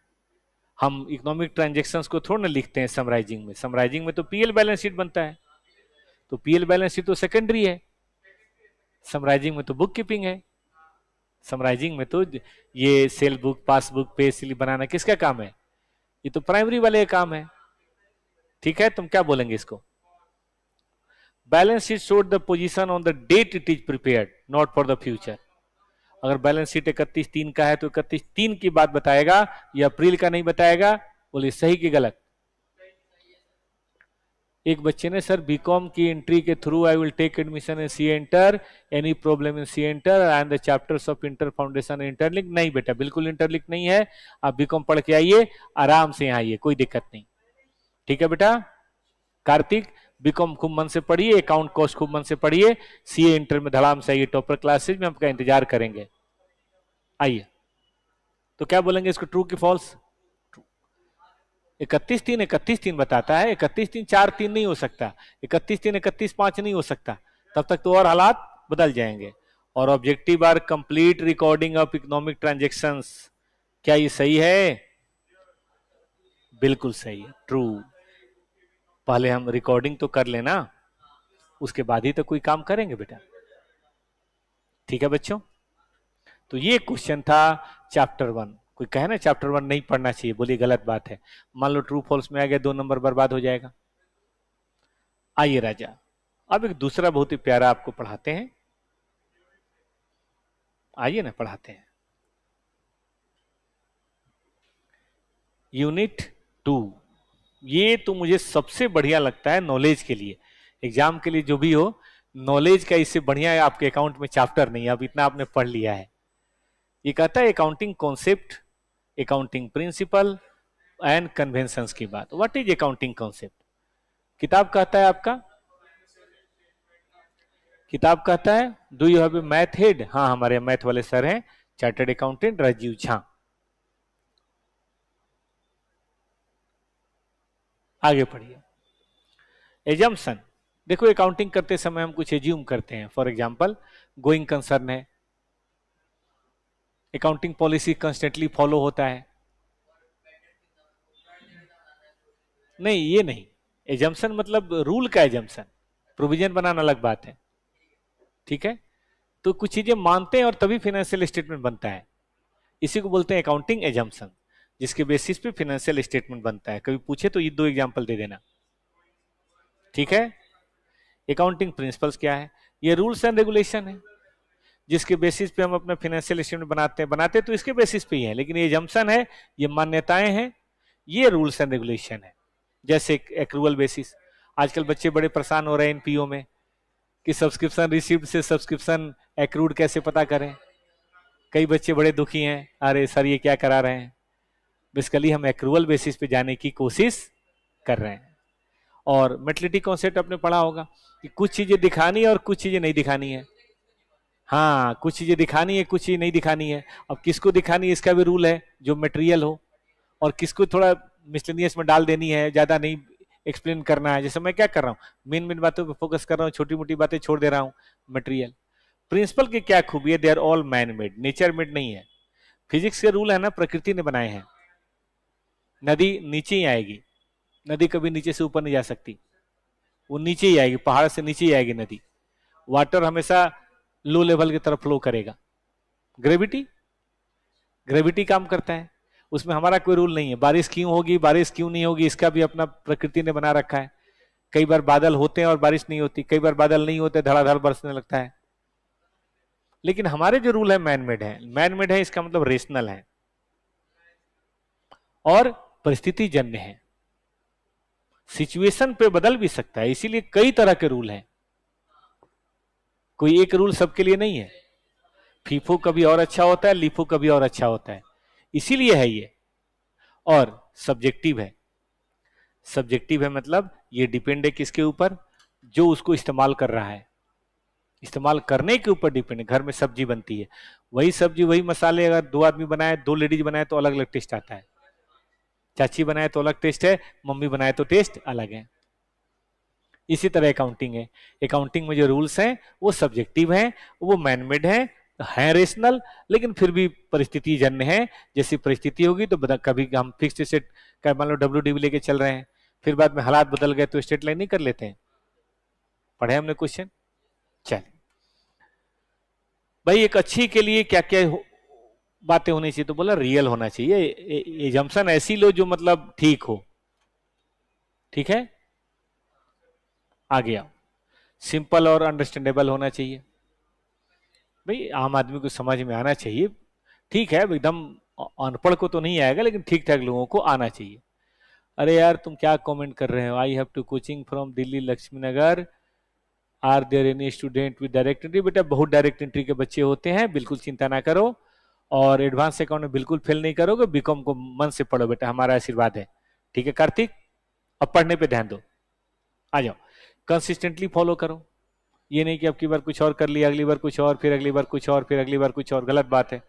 हम इकोनॉमिक ट्रांजेक्शन्स को थोड़ा ना लिखते हैं समराइजिंग में, समराइजिंग में तो पीएल बैलेंस शीट बनता है, तो पीएल बैलेंस शीट तो सेकेंडरी है, समराइजिंग में तो बुक कीपिंग है, समराइजिंग में तो ये sale book, passbook, pay slip बनाना किसका काम है, ये तो प्राइमरी वाले का काम है। ठीक है, तुम क्या बोलेंगे इसको? Balance sheet showed the position on the date it is prepared, not for the future. अगर बैलेंस शीट 31/3 का है तो 31/3 की बात बताएगा, या अप्रैल का नहीं बताएगा। बोलिए सही कि गलत? एक बच्चे ने सर बीकॉम की एंट्री के through I will take admission in C inter, any problem in C inter and the chapters of inter foundation interlink. नहीं बेटा, बिल्कुल इंटरलिंक नहीं है, आप बीकॉम पढ़ के आइए, आराम से यहाँ आइए, कोई दिक्कत नहीं। ठीक है बेटा? कार्तिक, बीकॉम खूब मन से पढ़िए, अकाउंट कोर्स खूब मन से पढ़िए, सीए इंटर में धड़ाम से आइए, टॉपर क्लासेज में आपका इंतजार करेंगे। आइए, तो क्या बोलेंगे इसको, ट्रू की फॉल्स? 31/3 31/3 बताता है, 31/3 4/3 नहीं हो सकता, 31/3 31/5 नहीं हो सकता, तब तक तो और हालात बदल जाएंगे। और objective are complete recording of economic transactions, क्या ये सही है? बिल्कुल सही है, ट्रू। पहले हम रिकॉर्डिंग तो कर लेना, उसके बाद ही तो कोई काम करेंगे बेटा। ठीक है बच्चों, तो ये क्वेश्चन था चैप्टर 1। कोई कहे ना चैप्टर 1 नहीं पढ़ना चाहिए, बोलिए गलत बात है। मान लो ट्रू फॉल्स में आ गया, 2 नंबर बर्बाद हो जाएगा। आइए राजा, अब एक दूसरा बहुत ही प्यारा आपको पढ़ाते हैं, आइए ना पढ़ाते हैं। यूनिट 2, ये तो मुझे सबसे बढ़िया लगता है नॉलेज के लिए, एग्जाम के लिए जो भी हो, नॉलेज का इससे बढ़िया है आपके अकाउंट में चैप्टर नहीं है, अब इतना आपने पढ़ लिया है। ये कहता है accounting concept, accounting principle and conventions की बात। What is accounting concept? किताब कहता है आपका, किताब कहता है do you have a math head? हाँ, हमारे मैथ वाले सर हैं चार्टर्ड अकाउंटेंट राजीव झा। आगे पढ़िए। एजम्पशन, देखो अकाउंटिंग करते समय हम कुछ एज्यूम करते हैं, फॉर एग्जांपल गोइंग कंसर्न है, अकाउंटिंग पॉलिसी कंस्टेंटली फॉलो होता है। नहीं, ये नहीं, एजम्पशन मतलब रूल का एजम्पशन, प्रोविजन बनाना अलग बात है। ठीक है, तो कुछ चीजें मानते हैं और तभी फाइनेंशियल स्टेटमेंट बनता है, इसी को बोलते हैं अकाउंटिंग एजम्पशन, जिसके बेसिस पे फाइनेंशियल स्टेटमेंट बनता है। कभी पूछे तो ये 2 एग्जांपल दे देना। ठीक है, अकाउंटिंग प्रिंसिपल्स क्या है? ये रूल्स एंड रेगुलेशन है, जिसके बेसिस पे हम अपना फाइनेंशियल स्टेटमेंट बनाते तो इसके बेसिस पे ही है, लेकिन ये एजम्पशन है, ये मान्यताएं हैं, ये रूल्स एंड रेगुलेशन है। जैसे एक्रूअल बेसिस, आजकल बच्चे बड़े परेशान हो रहे हैं एनपीओ में कि सब्सक्रिप्शन रिसीव्ड से सब्सक्रिप्शन एक्रूड कैसे पता करें। कई बच्चे बड़े दुखी हैं, अरे सर ये क्या करा रहे हैं। बेसिकली हम एक्रूअल बेसिस पे जाने की कोशिश कर रहे हैं। और मेटलिटी कॉन्सेप्ट आपने पढ़ा होगा कि कुछ चीजें दिखानी है और कुछ चीजें नहीं दिखानी है। हाँ, कुछ चीजें दिखानी है, कुछ चीजें नहीं दिखानी है। अब किसको दिखानी है इसका भी रूल है, जो मटेरियल हो, और किसको थोड़ा मिसलेनियस में डाल देनी है, ज्यादा नहीं एक्सप्लेन करना है। जैसे मैं क्या कर रहा हूँ, मेन मेन बातों पे फोकस कर रहा हूँ, छोटी मोटी बातें छोड़ दे रहा हूँ। मटेरियल प्रिंसिपल की क्या खूबी है, they are all man made, nature made नहीं है। फिजिक्स के रूल है ना, प्रकृति ने बनाए हैं। नदी नीचे ही आएगी, नदी कभी नीचे से ऊपर नहीं जा सकती, वो नीचे ही आएगी, पहाड़ से नीचे ही आएगी नदी। वाटर हमेशा लो लेवल की तरफ फ्लो करेगा। ग्रेविटी, ग्रेविटी काम करता है, उसमें हमारा कोई रूल नहीं है। बारिश क्यों होगी, बारिश क्यों नहीं होगी, इसका भी अपना प्रकृति ने बना रखा है। कई बार बादल होते हैं और बारिश नहीं होती, कई बार बादल नहीं होते, धड़ाधड़ बरसने लगता है। लेकिन हमारे जो रूल है मैन मेड है, मैन मेड है इसका मतलब रेशनल है और परिस्थिति जन्य है, सिचुएशन पे बदल भी सकता है, इसीलिए कई तरह के रूल हैं, कोई एक रूल सबके लिए नहीं है। फीफो कभी और अच्छा होता है, लीफो कभी और अच्छा होता है, इसीलिए है ये। और सब्जेक्टिव है, सब्जेक्टिव है मतलब ये डिपेंड है किसके ऊपर, जो उसको इस्तेमाल कर रहा है, इस्तेमाल करने के ऊपर डिपेंड है। घर में सब्जी बनती है, वही सब्जी वही मसाले अगर 2 आदमी बनाए, 2 लेडीज बनाए तो अलग अलग टेस्ट आता है। चाची बनाए तो अलग टेस्ट है, मम्मी बनाए तो टेस्ट अलग है। इसी तरह अकाउंटिंग है, अकाउंटिंग में जो रूल्स हैं वो सब्जेक्टिव हैं, वो मैनमेड हैं, है रेशनल, लेकिन फिर भी परिस्थिति जन्य है। जैसी परिस्थिति होगी तो कभी हम फिक्स्ड सेट का मान लो WDV लेके चल रहे हैं, फिर बाद में हालात बदल गए तो स्ट्रेट लाइन नहीं कर लेते हैं। पढ़े हमने क्वेश्चन। चलिए भाई, एक अच्छी के लिए क्या क्या बातें होनी चाहिए, तो बोला रियल होना चाहिए, एजम्पशन ऐसी लो जो मतलब ठीक हो। ठीक है, आ गया। सिंपल और अंडरस्टैंडेबल होना चाहिए, भाई आम आदमी को समझ में आना चाहिए। ठीक है, एकदम अनपढ़ को तो नहीं आएगा, लेकिन ठीक ठाक लोगों को आना चाहिए। अरे यार तुम क्या कमेंट कर रहे हो, I have to coaching from Delhi Laxmi Nagar, are there any student with direct entry. बेटा बहुत डायरेक्ट एंट्री के बच्चे होते हैं, बिल्कुल चिंता ना करो, और एडवांस अकाउंट में बिल्कुल फेल नहीं करोगे। बीकॉम को मन से पढ़ो बेटा, हमारा आशीर्वाद है। ठीक है कार्तिक, अब पढ़ने पे ध्यान दो, आ जाओ। कंसिस्टेंटली फॉलो करो, ये नहीं कि अब की बार कुछ और कर लिया, अगली बार कुछ और, फिर अगली बार कुछ और, फिर अगली बार कुछ और, गलत बात है।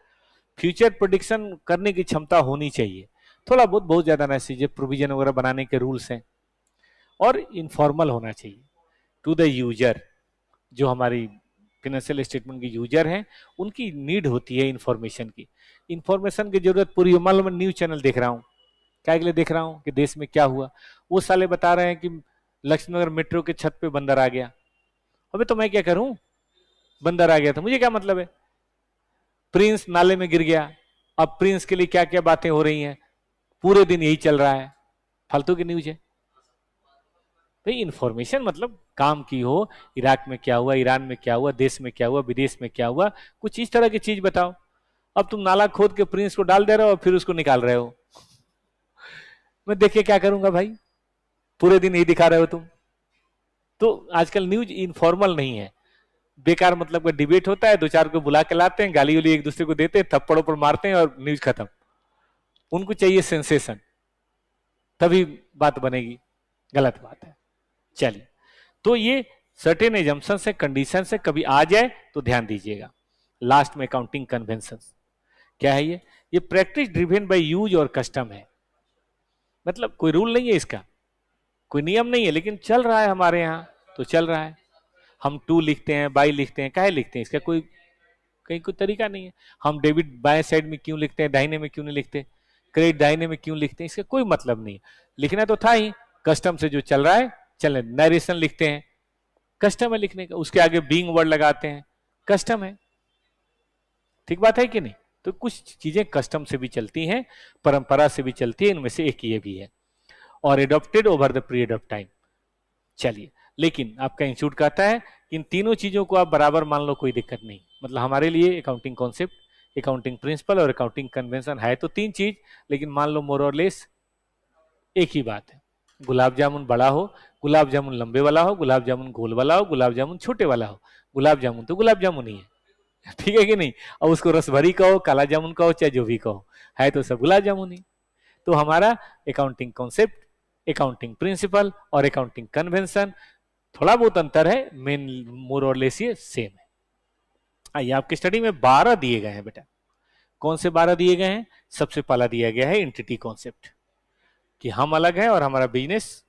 फ्यूचर प्रोडिक्शन करने की क्षमता होनी चाहिए, थोड़ा बहुत, बहुत ज्यादा ना चाहिए। प्रोविजन वगैरह बनाने के रूल्स हैं, और इनफॉर्मल होना चाहिए टू द यूजर। जो हमारी फाइनेंशियल स्टेटमेंट के यूजर हैं, उनकी नीड होती है इंफॉर्मेशन की। इंफॉर्मेशन की जरूरत पूरी, मान लो मैं न्यूज चैनल देख रहा हूँ, क्या के लिए देख रहा हूँ कि देश में क्या हुआ। वो साले बता रहे हैं कि लक्ष्मीनगर मेट्रो के छत पे बंदर आ गया। अबे तो मैं क्या करूं, बंदर आ गया था, मुझे क्या मतलब है। प्रिंस नाले में गिर गया, अब प्रिंस के लिए क्या क्या बातें हो रही हैं, पूरे दिन यही चल रहा है, फालतू की न्यूज है भाई। इंफॉर्मेशन मतलब काम की हो, इराक में क्या हुआ, ईरान में क्या हुआ, देश में क्या हुआ, विदेश में क्या हुआ, कुछ इस तरह की चीज बताओ। अब तुम नाला खोद के प्रिंस को डाल दे रहे हो और फिर उसको निकाल रहे हो, मैं देख के क्या करूंगा भाई, पूरे दिन यही दिखा रहे हो तुम। तो आजकल न्यूज इनफॉर्मल नहीं है, बेकार मतलब का डिबेट होता है, दो चार को बुला के लाते हैं, गाली वाली एक दूसरे को देते हैं, थप्पड़ों पर मारते हैं और न्यूज खत्म। उनको चाहिए सेंसेशन, तभी बात बनेगी, गलत बात है। चलिए, तो ये सर्टेन एजम्पशन से, कंडीशन से कभी आ जाए तो ध्यान दीजिएगा। लास्ट में अकाउंटिंग कन्वेंशन क्या है, ये प्रैक्टिस ड्रिवेन बाय यूज और कस्टम है। मतलब कोई रूल नहीं है इसका, कोई नियम नहीं है, लेकिन चल रहा है हमारे यहाँ तो चल रहा है। हम टू लिखते हैं, बाई लिखते हैं, काहे लिखते हैं, इसका कोई कहीं कोई तरीका नहीं है। हम डेबिट बाएं साइड में क्यों लिखते हैं, दाहिने में क्यों नहीं लिखते, क्रेडिट दाहिने में क्यों लिखते हैं, इसका कोई मतलब नहीं है। लिखना तो था ही, कस्टम से जो चल रहा है चले। नरेशन लिखते हैं, कस्टम है लिखने का, उसके आगे बीइंग वर्ड लगाते हैं, कस्टम है। ठीक बात है कि नहीं। तो कुछ चीजें कस्टम से भी चलती हैं, परंपरा से भी चलती है, इनमें से एक ये भी है, और adopted over the period of time. चलिए, लेकिन आपका इंस्टीट्यूट कहता है कि इन तीनों चीजों को आप बराबर मान लो, कोई दिक्कत नहीं। मतलब हमारे लिए अकाउंटिंग कॉन्सेप्ट, अकाउंटिंग प्रिंसिपल और अकाउंटिंग कन्वेंशन है तो तीन चीज, लेकिन मान लो मोर और लेस एक ही बात है। गुलाब जामुन बड़ा हो, गुलाब जामुन लंबे वाला हो, गुलाब जामुन गोल वाला हो, गुलाब जामुन छोटे वाला हो, गुलाब जामुन तो गुलाब जामुन ही है। ठीक है कि नहीं। और उसको रसभरी कहो, काला जामुन कहो, चाहे जो भी कहो, है तो सब गुलाब जामुन ही। तो हमारा अकाउंटिंग कॉन्सेप्ट, अकाउंटिंग प्रिंसिपल और अकाउंटिंग कन्वेंशन, थोड़ा बहुत अंतर है, मेन मोर और लेस ये सेम है। आइए, आपकी स्टडी में 12 दिए गए हैं बेटा। कौन से 12 दिए गए हैं। सबसे पहला दिया गया है एंटिटी कॉन्सेप्ट, कि हम अलग है और हमारा बिजनेस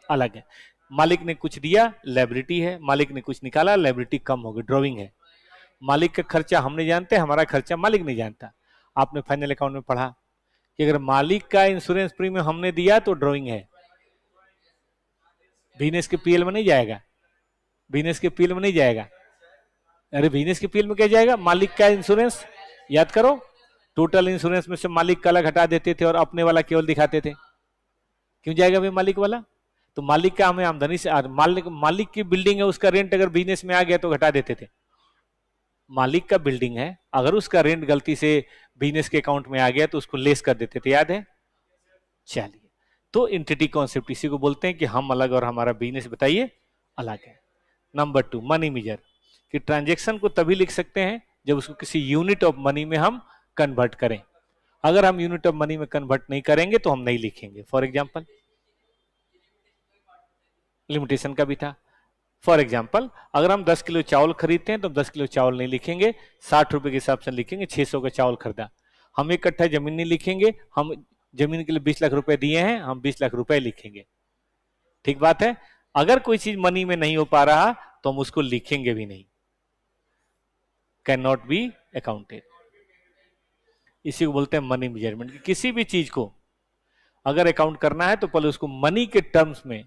अलग है। मालिक ने कुछ दिया, लायबिलिटी है, मालिक ने कुछ निकाला, लायबिलिटी कम हो गई, ड्रॉइंग है। मालिक का खर्चा हम नहीं जानते, हमारा खर्चा मालिक नहीं जानता। आपने फाइनल अकाउंट में पढ़ा कि अगर मालिक का इंश्योरेंस प्रीमियम हमने दिया तो ड्रॉइंग है, बिजनेस के पीएल में नहीं जाएगा, बिजनेस के पीएल में नहीं जाएगा। अरे बिजनेस के पीएल में क्या जाएगा, मालिक का इंश्योरेंस, याद करो, टोटल इंश्योरेंस में से मालिक का अलग हटा देते थे और अपने वाला केवल दिखाते थे। क्यों जाएगा भाई मालिक वाला, तो मालिक का हमें आमदनी से, मालिक की बिल्डिंग है, उसका रेंट अगर बिजनेस में आ गया तो घटा देते थे। मालिक का बिल्डिंग है, अगर उसका रेंट गलती से बिजनेस के अकाउंट में आ गया तो उसको लेस कर देते थे, याद है। चलिए, तो एंटिटी कॉन्सेप्ट इसी को बोलते हैं कि हम अलग और हमारा बिजनेस बताइए अलग है। नंबर 2 मनी मेजर, कि ट्रांजैक्शन को तभी लिख सकते हैं जब उसको किसी यूनिट ऑफ मनी में हम कन्वर्ट करें। अगर हम यूनिट ऑफ मनी में कन्वर्ट नहीं करेंगे तो हम नहीं लिखेंगे। फॉर एग्जांपल, लिमिटेशन का भी था। फॉर एग्जाम्पल, अगर हम 10 किलो चावल खरीदते हैं तो 10 किलो चावल नहीं लिखेंगे, 60 रुपए के हिसाब से लिखेंगे, 600 का चावल खरीदा। हम एक कट्ठा जमीन नहीं लिखेंगे, हम जमीन के लिए 20 लाख रुपए दिए हैं, हम 20 लाख रुपए लिखेंगे। ठीक बात है। अगर कोई चीज मनी में नहीं हो पा रहा तो हम उसको लिखेंगे भी नहीं। Can not be accounted. इसी को बोलते हैं मनी मेजरमेंट। किसी भी चीज को अगर अकाउंट करना है तो पहले उसको मनी के टर्म्स में,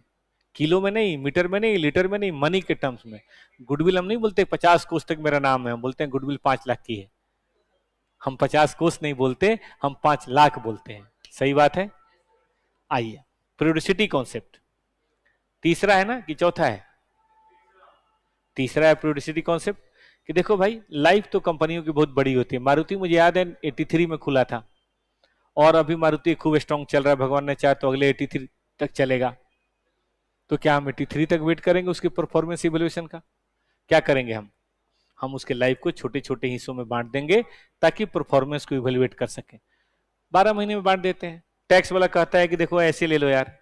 किलो में नहीं, मीटर में नहीं, लीटर में नहीं, मनी के टर्म्स में। गुडविल हम नहीं बोलते 50 कोष तक मेरा नाम है, हम बोलते हैं गुडविल 5 लाख की है। हम 50 कोष नहीं बोलते, हम 5 लाख बोलते हैं। सही बात है। आइए पीरियोडिसिटी कॉन्सेप्ट, तीसरा है ना कि चौथा है? तीसरा है पीरियोडिसिटी कॉन्सेप्ट। कि देखो भाई, लाइफ तो कंपनियों की बहुत बड़ी होती है। मारुति मुझे याद है 83 में खुला था, और अभी मारुति खूब स्ट्रांग चल रहा है, भगवान ने चाहे तो अगले 83 तक चलेगा। तो क्या हम 83 तक वेट करेंगे उसकी परफॉर्मेंस इवैल्यूएशन का? क्या करेंगे हम उसके लाइफ को छोटे छोटे हिस्सों में बांट देंगे ताकि परफॉर्मेंस को इवैल्यूएट कर सकें। 12 महीने में बांट देते हैं। टैक्स वाला कहता है कि देखो ऐसे ले लो यार,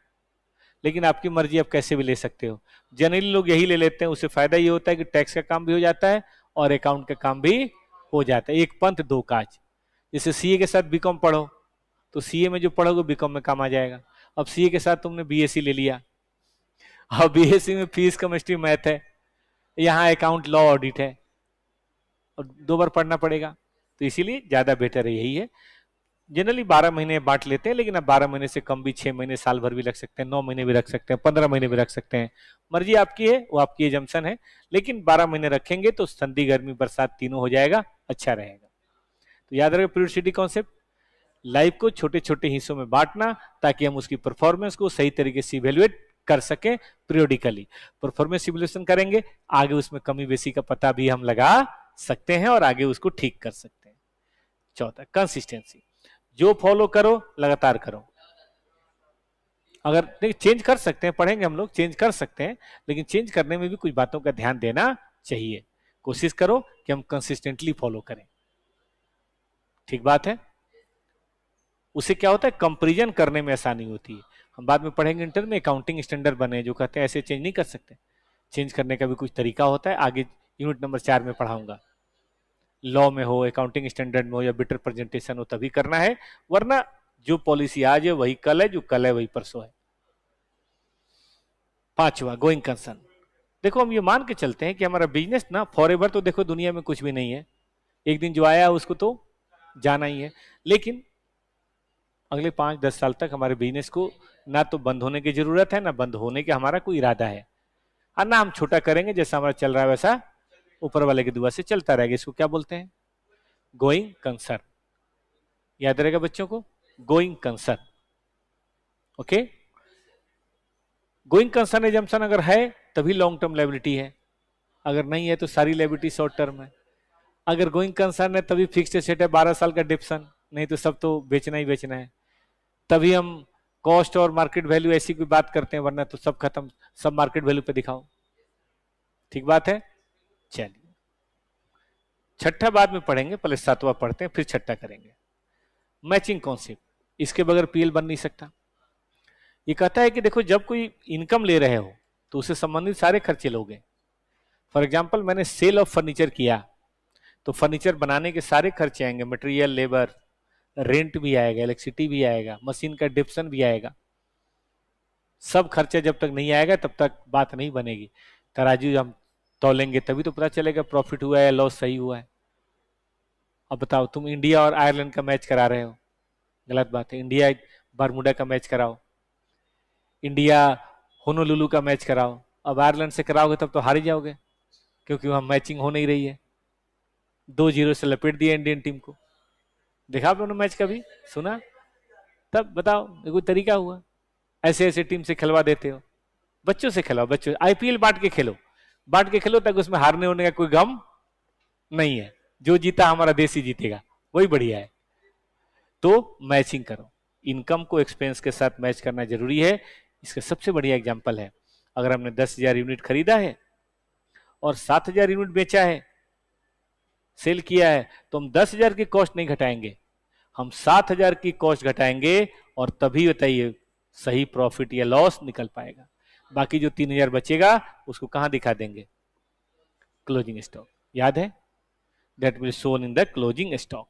लेकिन आपकी मर्जी, आप कैसे भी ले सकते हो। जनरली लोग यही ले लेते हैं, उससे फायदा ये होता है कि टैक्स का काम भी हो जाता है और अकाउंट का काम भी हो जाता है। एक पंथ दो काज। जैसे सीए के साथ बीकॉम पढ़ो, तो सीए में जो पढ़ोगे बीकॉम में काम आ जाएगा। अब सीए के साथ तुमने बीएससी ले लिया, अब बीएससी में फिजिक्स केमिस्ट्री मैथ है, यहाँ अकाउंट लॉ ऑडिट है, और 2 बार पढ़ना पड़ेगा। तो इसीलिए ज्यादा बेटर है यही है। जनरली 12 महीने बांट लेते हैं, लेकिन अब 12 महीने से कम भी 6 महीने, साल भर भी रख सकते हैं, 9 महीने भी रख सकते हैं, 15 महीने भी रख सकते हैं। मर्जी आपकी है, वो आपकी एजम्पशन है। लेकिन 12 महीने रखेंगे तो सर्दी गर्मी बरसात तीनों हो जाएगा, अच्छा रहेगा। तो याद रखें पीरियोडिसिटी कॉन्सेप्ट, लाइफ को छोटे छोटे हिस्सों में बांटना ताकि हम उसकी परफॉर्मेंस को सही तरीके से इवेल्युएट कर सकें। पीरियोडिकली परफॉर्मेंस इवेल्युएशन करेंगे, आगे उसमें कमी बेसी का पता भी हम लगा सकते हैं और आगे उसको ठीक कर सकते हैं। चौथा कंसिस्टेंसी, जो फॉलो करो लगातार करो। अगर देखिए चेंज कर सकते हैं, पढ़ेंगे हम लोग, चेंज कर सकते हैं, लेकिन चेंज करने में भी कुछ बातों का ध्यान देना चाहिए। कोशिश करो कि हम कंसिस्टेंटली फॉलो करें। ठीक बात है। उससे क्या होता है, कंपेरिजन करने में आसानी होती है। हम बाद में पढ़ेंगे इंटर में, अकाउंटिंग स्टैंडर्ड बने जो कहते हैं ऐसे चेंज नहीं कर सकते। चेंज करने का भी कुछ तरीका होता है, आगे यूनिट नंबर 4 में पढ़ाऊंगा। लॉ में हो, अकाउंटिंग स्टैंडर्ड में हो, या बेटर प्रेजेंटेशन हो, तभी करना है, वरना जो पॉलिसी आज है वही कल है, जो कल है वही परसों है। पांचवा गोइंग कंसर्न। देखो हम ये मान के चलते हैं कि हमारा बिजनेस ना फॉरएवर, तो देखो दुनिया में कुछ भी नहीं है, एक दिन जो आया उसको तो जाना ही है। लेकिन अगले 5-10 साल तक हमारे बिजनेस को ना तो बंद होने की जरूरत है, ना बंद होने का हमारा कोई इरादा है, और ना हम छोटा करेंगे। जैसा हमारा चल रहा है वैसा ऊपर वाले की दुआ से चलता रहेगा। इसको क्या बोलते हैं? Going concern. याद रहेगा बच्चों को, going concern. Okay, going concern assumption अगर है तभी लॉन्ग टर्म लायबिलिटी है, अगर नहीं है तो सारी लायबिलिटी शॉर्ट टर्म है। अगर गोइंग कंसर्न है तभी फिक्स्ड एसेट है 12 साल का डिप्शन, नहीं तो सब तो बेचना ही बेचना है। तभी हम कॉस्ट और मार्केट वैल्यू ऐसी कोई बात करते हैं, वरना तो सब खत्म, सब मार्केट वैल्यू पे दिखाओ। ठीक बात है। चलिए छठा बाद में पढ़ेंगे, पहले सातवां पढ़ते हैं फिर छठा करेंगे। मैचिंग कॉन्सेप्ट, इसके बगैर पीएल बन नहीं सकता। ये कहता है कि देखो जब कोई इनकम ले रहे हो तो उससे संबंधित सारे खर्चे लोगे। फॉर एग्जाम्पल मैंने सेल ऑफ फर्नीचर किया तो फर्नीचर बनाने के सारे खर्चे आएंगे, मटेरियल, लेबर, रेंट भी आएगा, इलेक्ट्रिसिटी भी आएगा, मशीन का डिप्शन भी आएगा। सब खर्चा जब तक नहीं आएगा तब तक बात नहीं बनेगी। तराजू हम तौलेंगे तभी तो पता चलेगा प्रॉफिट हुआ है या लॉस सही हुआ है। अब बताओ, तुम इंडिया और आयरलैंड का मैच करा रहे हो, गलत बात है। इंडिया बरमुडा का मैच कराओ, इंडिया होनोलुलु का मैच कराओ। अब आयरलैंड से कराओगे तब तो हार ही जाओगे, क्योंकि वहां मैचिंग हो नहीं रही है। 2-0 से लपेट दिया इंडियन टीम को। देखा आप लोगों ने मैच कभी, सुना? तब बताओ ये कोई तरीका हुआ? ऐसे ऐसे टीम से खिलवा देते हो। बच्चों से खिलाओ, बच्चों आईपीएल बांट के खेलो, बांट के खेलो ताकि उसमें हारने होने का कोई गम नहीं है। जो जीता हमारा देश ही जीतेगा, वही बढ़िया है। तो मैचिंग करो, इनकम को एक्सपेंस के साथ मैच करना जरूरी है। इसका सबसे बढ़िया एग्जांपल है, अगर हमने 10,000 यूनिट खरीदा है और 7,000 यूनिट बेचा है, सेल किया है, तो हम 10,000 की कॉस्ट नहीं घटाएंगे, हम 7,000 की कॉस्ट घटाएंगे, और तभी बताइए सही प्रॉफिट या लॉस निकल पाएगा। बाकी जो 3,000 बचेगा उसको कहां दिखा देंगे? Closing stock. याद है, that will shown in the closing stock.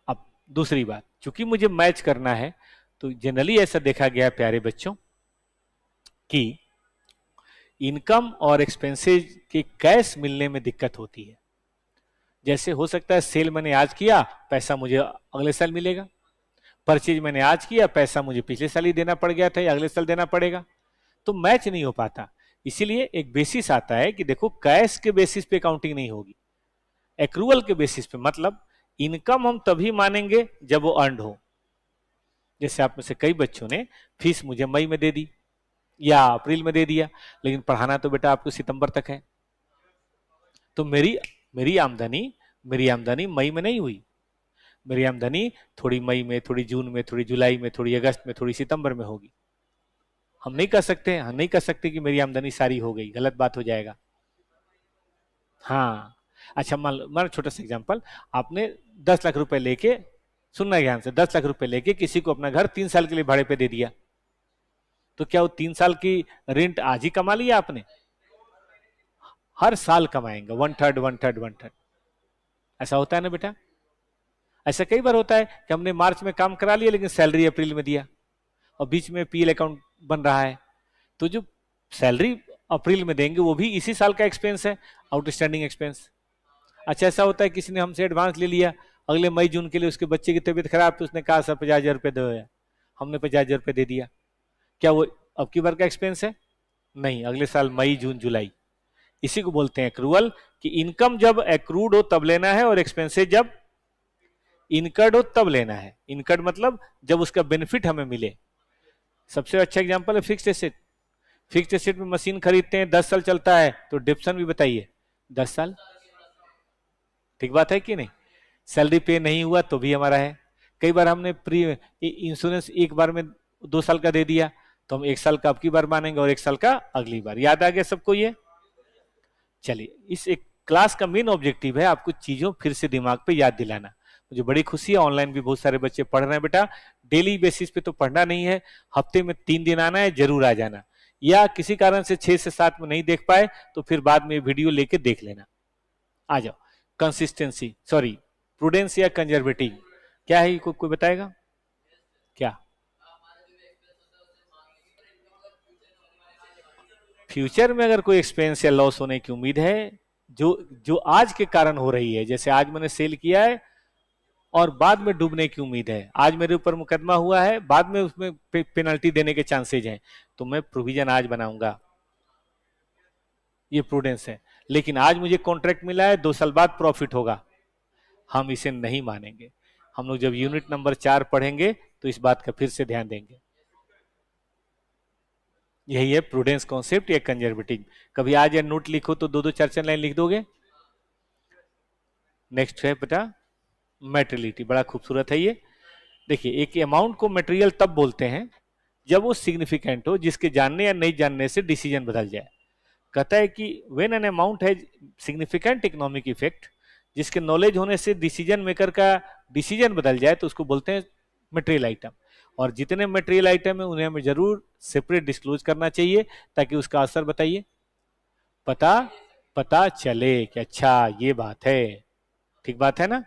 अब दूसरी बात, चूंकि मुझे मैच करना है तो जनरली ऐसा देखा गया है प्यारे बच्चों कि इनकम और एक्सपेंसेस के कैश मिलने में दिक्कत होती है। जैसे हो सकता है सेल मैंने आज किया, पैसा मुझे अगले साल मिलेगा, परचेज मैंने आज किया, पैसा मुझे पिछले साल ही देना पड़ गया था या अगले साल देना पड़ेगा, तो मैच नहीं हो पाता। इसीलिए एक बेसिस आता है कि देखो कैश के बेसिस पे अकाउंटिंग नहीं होगी, एक्रूअल के बेसिस पे, मतलब इनकम हम तभी मानेंगे जब वो अर्न हो। जैसे आप में से कई बच्चों ने फीस मुझे मई में दे दी या अप्रैल में दे दिया, लेकिन पढ़ाना तो बेटा आपको सितंबर तक है, तो मेरी मेरी आमदनी मेरी आमदनी मई में नहीं हुई, मेरी आमदनी थोड़ी मई में, थोड़ी जून में, थोड़ी जुलाई में, थोड़ी अगस्त में, थोड़ी सितंबर में होगी। हम नहीं कह सकते कि मेरी आमदनी सारी हो गई, गलत बात हो जाएगा। हाँ, अच्छा मान छोटा सा एग्जांपल, आपने 10 लाख रुपए लेके, सुनना ध्यान से, 10 लाख रुपए लेके किसी को अपना घर 3 साल के लिए भाड़े पे दे दिया, तो क्या वो 3 साल की रेंट आज ही कमा लिया आपने? हर साल कमाएंगे, one third one third one third. ऐसा होता है ना बेटा? ऐसा कई बार होता है कि हमने मार्च में काम करा लिया लेकिन सैलरी अप्रैल में दिया, और बीच में पीएल अकाउंट बन रहा है, तो जो सैलरी अप्रैल में देंगे वो भी इसी साल का एक्सपेंस है, आउटस्टैंडिंग एक्सपेंस। अच्छा, ऐसा होता है किसी ने हमसे एडवांस ले लिया अगले मई जून के लिए, उसके बच्चे की तबीयत खराब, तो उसने कहा सर 50,000 रुपये दो, हमने 50,000 रुपये दे दिया, क्या वो अब की बार का एक्सपेंस है? नहीं, अगले साल मई जून जुलाई। इसी को बोलते हैं एक्रूअल, कि इनकम जब एक्रूड हो तब लेना है और एक्सपेंसेस जब इनकर्ड हो तब लेना है। इनकर्ड मतलब जब उसका बेनिफिट हमें मिले। सबसे अच्छा एग्जांपल है फिक्स्ड एसेट। फिक्स्ड एसेट में मशीन खरीदते हैं, 10 साल चलता है, तो डिप्शन भी बताइए 10 साल, ठीक बात है कि नहीं? सैलरी पे नहीं हुआ तो भी हमारा है। कई बार हमने प्री इंश्योरेंस एक बार में 2 साल का दे दिया, तो हम 1 साल का अब की बार मानेंगे और 1 साल का अगली बार। याद आ गया सबको ये? चलिए, इस एक क्लास का मेन ऑब्जेक्टिव है आपको चीजों फिर से दिमाग पे याद दिलाना। मुझे बड़ी खुशी है, ऑनलाइन भी बहुत सारे बच्चे पढ़ रहे हैं बेटा। डेली बेसिस पे तो पढ़ना नहीं है, हफ्ते में 3 दिन आना है, जरूर आ जाना, या किसी कारण से 6 से 7 में नहीं देख पाए तो फिर बाद में वीडियो लेके देख लेना। आ जाओ। कंसिस्टेंसी, सॉरी, प्रूडेंस या कंजर्वेटिव क्या है, कोई बताएगा क्या? फ्यूचर में अगर कोई एक्सपेंस या लॉस होने की उम्मीद है, जो जो आज के कारण हो रही है, जैसे आज मैंने सेल किया है और बाद में डूबने की उम्मीद है, आज मेरे ऊपर मुकदमा हुआ है, बाद में उसमें पेनल्टी देने के चांसेज हैं, तो मैं प्रोविजन आज बनाऊंगा, ये प्रूडेंस है। लेकिन आज मुझे कॉन्ट्रैक्ट मिला है, 2 साल बाद प्रॉफिट होगा, हम इसे नहीं मानेंगे। हम लोग जब यूनिट नंबर 4 पढ़ेंगे तो इस बात का फिर से ध्यान देंगे। यही है प्रूडेंस कॉन्सेप्ट या कंजर्वेटिव। कभी आज या नोट लिखो तो 2-2 4-4 लाइन लिख दोगे। नेक्स्ट है बेटा मेटेरियलिटी, बड़ा खूबसूरत है ये। देखिए, एक अमाउंट को मटेरियल तब बोलते हैं जब वो सिग्निफिकेंट हो, जिसके जानने या नहीं जानने से डिसीजन बदल जाए। कहता है कि व्हेन एन अमाउंट है सिग्निफिकेंट इकोनॉमिक इफेक्ट, जिसके नॉलेज होने से डिसीजन मेकर का डिसीजन बदल जाए, तो उसको बोलते हैं मटेरियल आइटम। और जितने मटेरियल आइटम है उन्हें हमें जरूर सेपरेट डिस्क्लोज करना चाहिए, ताकि उसका असर बताइए पता पता चले कि अच्छा ये बात है, ठीक बात है ना?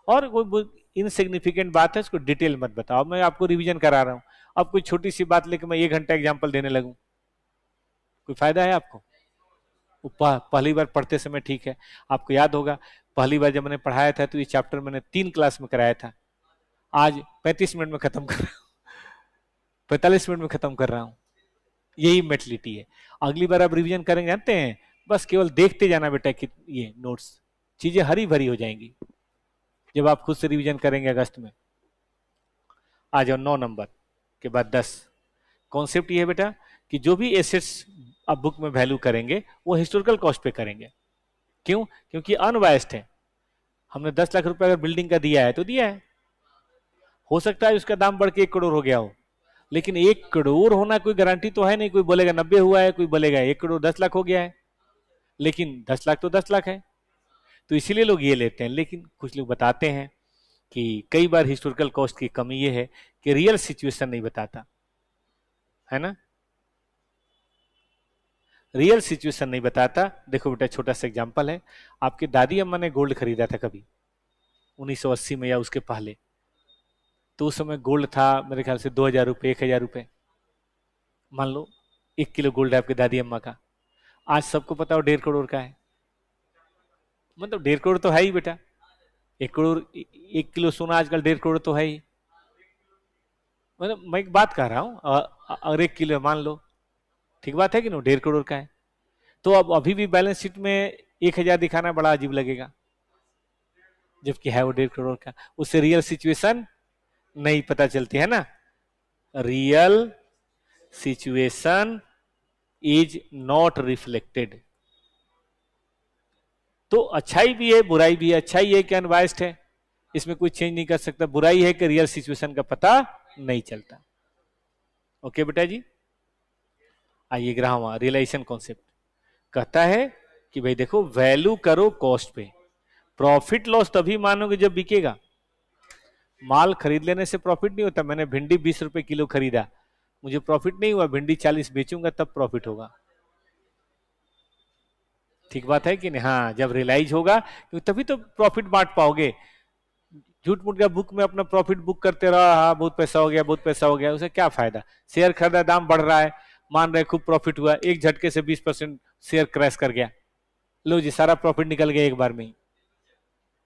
और कोई इनसिग्निफिकेंट बात है उसको डिटेल मत बताओ, मैं आपको रिवीजन करा रहा हूं। अब कोई छोटी सी बात लेकर मैं 1 घंटा एग्जाम्पल देने लगूं, कोई फायदा है आपको? पहली बार पढ़ते समय ठीक है, आपको याद होगा पहली बार जब मैंने पढ़ाया था तो ये चैप्टर मैंने 3 क्लास में कराया था, आज 35 मिनट में खत्म कर रहा हूं, 45 मिनट में खत्म कर रहा हूं। यही मेटलिटी है। अगली बार आप रिवीजन करेंगे, जानते हैं, बस केवल देखते जाना बेटा कि ये नोट्स, चीजें हरी भरी हो जाएंगी जब आप खुद से रिवीजन करेंगे अगस्त में। आ जाओ 9 नंबर के बाद 10। कॉन्सेप्ट ये है बेटा कि जो भी एसेट्स आप बुक में वैल्यू करेंगे वो हिस्टोरिकल कॉस्ट पे करेंगे। क्यों? क्योंकि अनवाइस्ड है। हमने 10 लाख रुपए अगर बिल्डिंग का दिया है तो दिया है, हो सकता है उसका दाम बढ़ के 1 करोड़ हो गया हो, लेकिन 1 करोड़ होना कोई गारंटी तो है नहीं। कोई बोलेगा 90 हुआ है, कोई बोलेगा 1 करोड़ 10 लाख हो गया है, लेकिन 10 लाख तो 10 लाख है। तो इसीलिए लोग ये लेते हैं। लेकिन कुछ लोग बताते हैं कि कई बार हिस्टोरिकल कॉस्ट की कमी ये है कि रियल सिचुएशन नहीं बताता है ना, रियल सिचुएशन नहीं बताता। देखो बेटा, छोटा सा एग्जांपल है, आपकी दादी अम्मा ने गोल्ड खरीदा था कभी 1980 में या उसके पहले, तो उस समय गोल्ड था मेरे ख्याल से 2,000 रुपये, 1,000 रुपये। मान लो 1 किलो गोल्ड है आपकी दादी अम्मा का, आज सबको पता हो 1.5 करोड़ का है। मतलब 1.5 करोड़ तो है ही बेटा, 1 करोड़, 1 किलो सोना आजकल 1.5 करोड़ तो है ही। मतलब मैं एक बात कह रहा हूं, अगर 1 किलो मान लो, ठीक बात है कि नहीं, 1.5 करोड़ का है, तो अब अभी भी बैलेंस शीट में 1,000 दिखाना बड़ा अजीब लगेगा, जबकि है वो 1.5 करोड़ का। उससे रियल सिचुएशन नहीं पता चलती है ना, real situation is not reflected. तो अच्छाई भी है बुराई भी है, अच्छाई है कि अनबायस्ड है, इसमें कोई चेंज नहीं कर सकता, बुराई है कि रियल सिचुएशन का पता नहीं चलता। ओके बेटा जी, आइए ग्राहवा रियलाइजेशन कॉन्सेप्ट कहता है कि भाई देखो वैल्यू करो कॉस्ट पे, प्रॉफिट लॉस तभी मानोगे जब बिकेगा। माल खरीद लेने से प्रॉफिट नहीं होता। मैंने भिंडी 20 रुपए किलो खरीदा, मुझे प्रॉफिट नहीं हुआ, भिंडी 40 बेचूंगा तब प्रॉफिट होगा। ठीक बात है कि नहीं? हाँ, जब रियलाइज होगा क्योंकि तभी तो प्रॉफिट बांट पाओगे। झूठ मूठ का बुक में अपना प्रॉफिट बुक करते रहो, हाँ बहुत पैसा हो गया बहुत पैसा हो गया, उसे क्या फायदा। शेयर खरीदा, दाम बढ़ रहा है, मान रहे खूब प्रॉफिट हुआ, एक झटके से 20% शेयर क्रैश कर गया, लो जी सारा प्रॉफिट निकल गया एक बार में ही।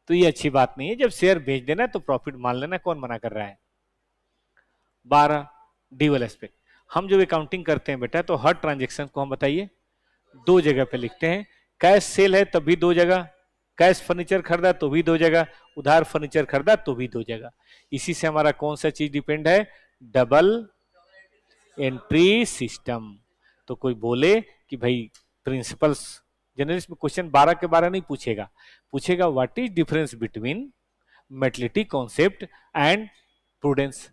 तो ये अच्छी बात नहीं है। जब शेयर बेच देना तो प्रॉफिट मान लेना, कौन मना कर रहा है। 12 ड्यूअल एस्पेक्ट। हम जब अकाउंटिंग करते हैं बेटा तो हर ट्रांजेक्शन को हम बताइए 2 जगह पे लिखते हैं। कैश सेल है तब भी 2 जगह, कैश फर्नीचर खरीदा तो भी 2 जगह, उधार फर्नीचर खरीदा तो भी 2 जगह। इसी से हमारा कौन सा चीज डिपेंड है, डबल एंट्री सिस्टम। तो कोई बोले कि भाई प्रिंसिपल्स, जनरली इसमें क्वेश्चन 12 के 12 नहीं पूछेगा, पूछेगा what is difference between materiality concept and prudence.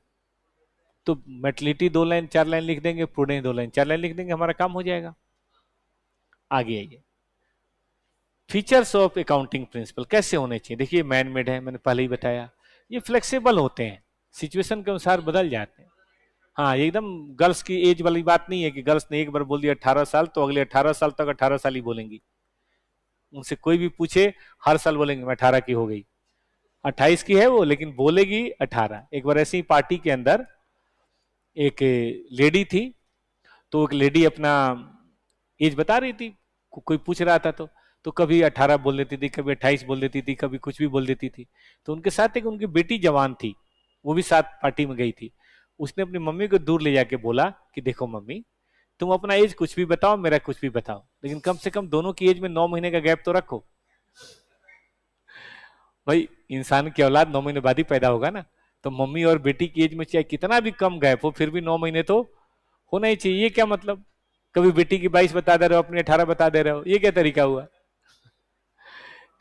तो मेटलिटी 2 लाइन 4 लाइन लिख देंगे, प्रूडेंस 2 लाइन 4 लाइन लिख देंगे, हमारा काम हो जाएगा। आगे आइए, फीचर्स ऑफ अकाउंटिंग प्रिंसिपल कैसे होने चाहिए। देखिए मैन मेड है, मैंने पहले ही बताया, ये फ्लेक्सिबल होते हैं, सिचुएशन के अनुसार बदल जाते हैं। हाँ, ये एकदम गर्ल्स की एज वाली बात नहीं है कि गर्ल्स ने एक बार बोल दिया 18 साल तो अगले 18 साल तक 18 साल ही बोलेंगी। उनसे कोई भी पूछे हर साल बोलेंगे मैं 18 की हो गई, 28 की है वो लेकिन बोलेगी 18। एक बार ऐसी पार्टी के अंदर एक लेडी थी, तो एक लेडी अपना एज बता रही थी, कोई पूछ रहा था तो कभी 18 बोल देती थी, कभी 28 बोल देती थी, कभी कुछ भी बोल देती थी। तो उनके साथ एक उनकी बेटी जवान थी, वो भी साथ पार्टी में गई थी। उसने अपनी मम्मी को दूर ले जाके बोला कि देखो मम्मी, तुम अपना एज कुछ भी बताओ, मेरा कुछ भी बताओ, लेकिन कम से कम दोनों की एज में 9 महीने का गैप तो रखो। भाई इंसान की औलाद 9 महीने बाद ही पैदा होगा ना, तो मम्मी और बेटी की एज में चाहे कितना भी कम गैप हो फिर भी 9 महीने तो होना ही चाहिए। ये क्या मतलब, कभी बेटी की 22 बता दे रहे हो, अपनी 18 बता दे रहे हो, ये क्या तरीका हुआ।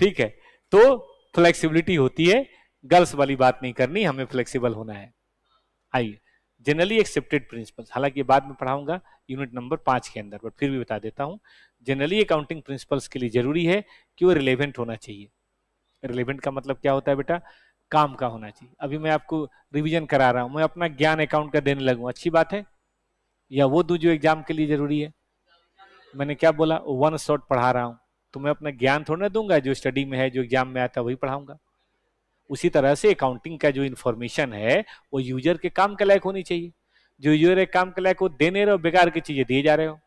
ठीक है, तो फ्लेक्सिबिलिटी होती है, गर्ल्स वाली बात नहीं करनी, हमें फ्लेक्सिबल होना है। आइए, जनरली एक्सेप्टेड प्रिंसिपल्स, हालांकि बाद में पढ़ाऊंगा यूनिट नंबर 5 के अंदर, बट फिर भी बता देता हूं। जनरली अकाउंटिंग प्रिंसिपल्स के लिए जरूरी है कि वो रिलेवेंट होना चाहिए। रिलेवेंट का मतलब क्या होता है बेटा, काम का होना चाहिए। अभी मैं आपको रिवीजन करा रहा हूं, मैं अपना ज्ञान अकाउंट का देने लगूं, अच्छी बात है, या वो दूं जो एग्जाम के लिए जरूरी है। मैंने क्या बोला, वन शॉट पढ़ा रहा हूं, तो मैं अपना ज्ञान थोड़ा ना दूंगा, जो स्टडी में है जो एग्जाम में आता है वही पढ़ाऊंगा। उसी तरह से अकाउंटिंग का जो इन्फॉर्मेशन है वो यूजर के काम के लायक होनी चाहिए। जो यूजर के काम के लायक हो दे नहीं रहे हो, बेकार की चीजें दिए जा रहे हो,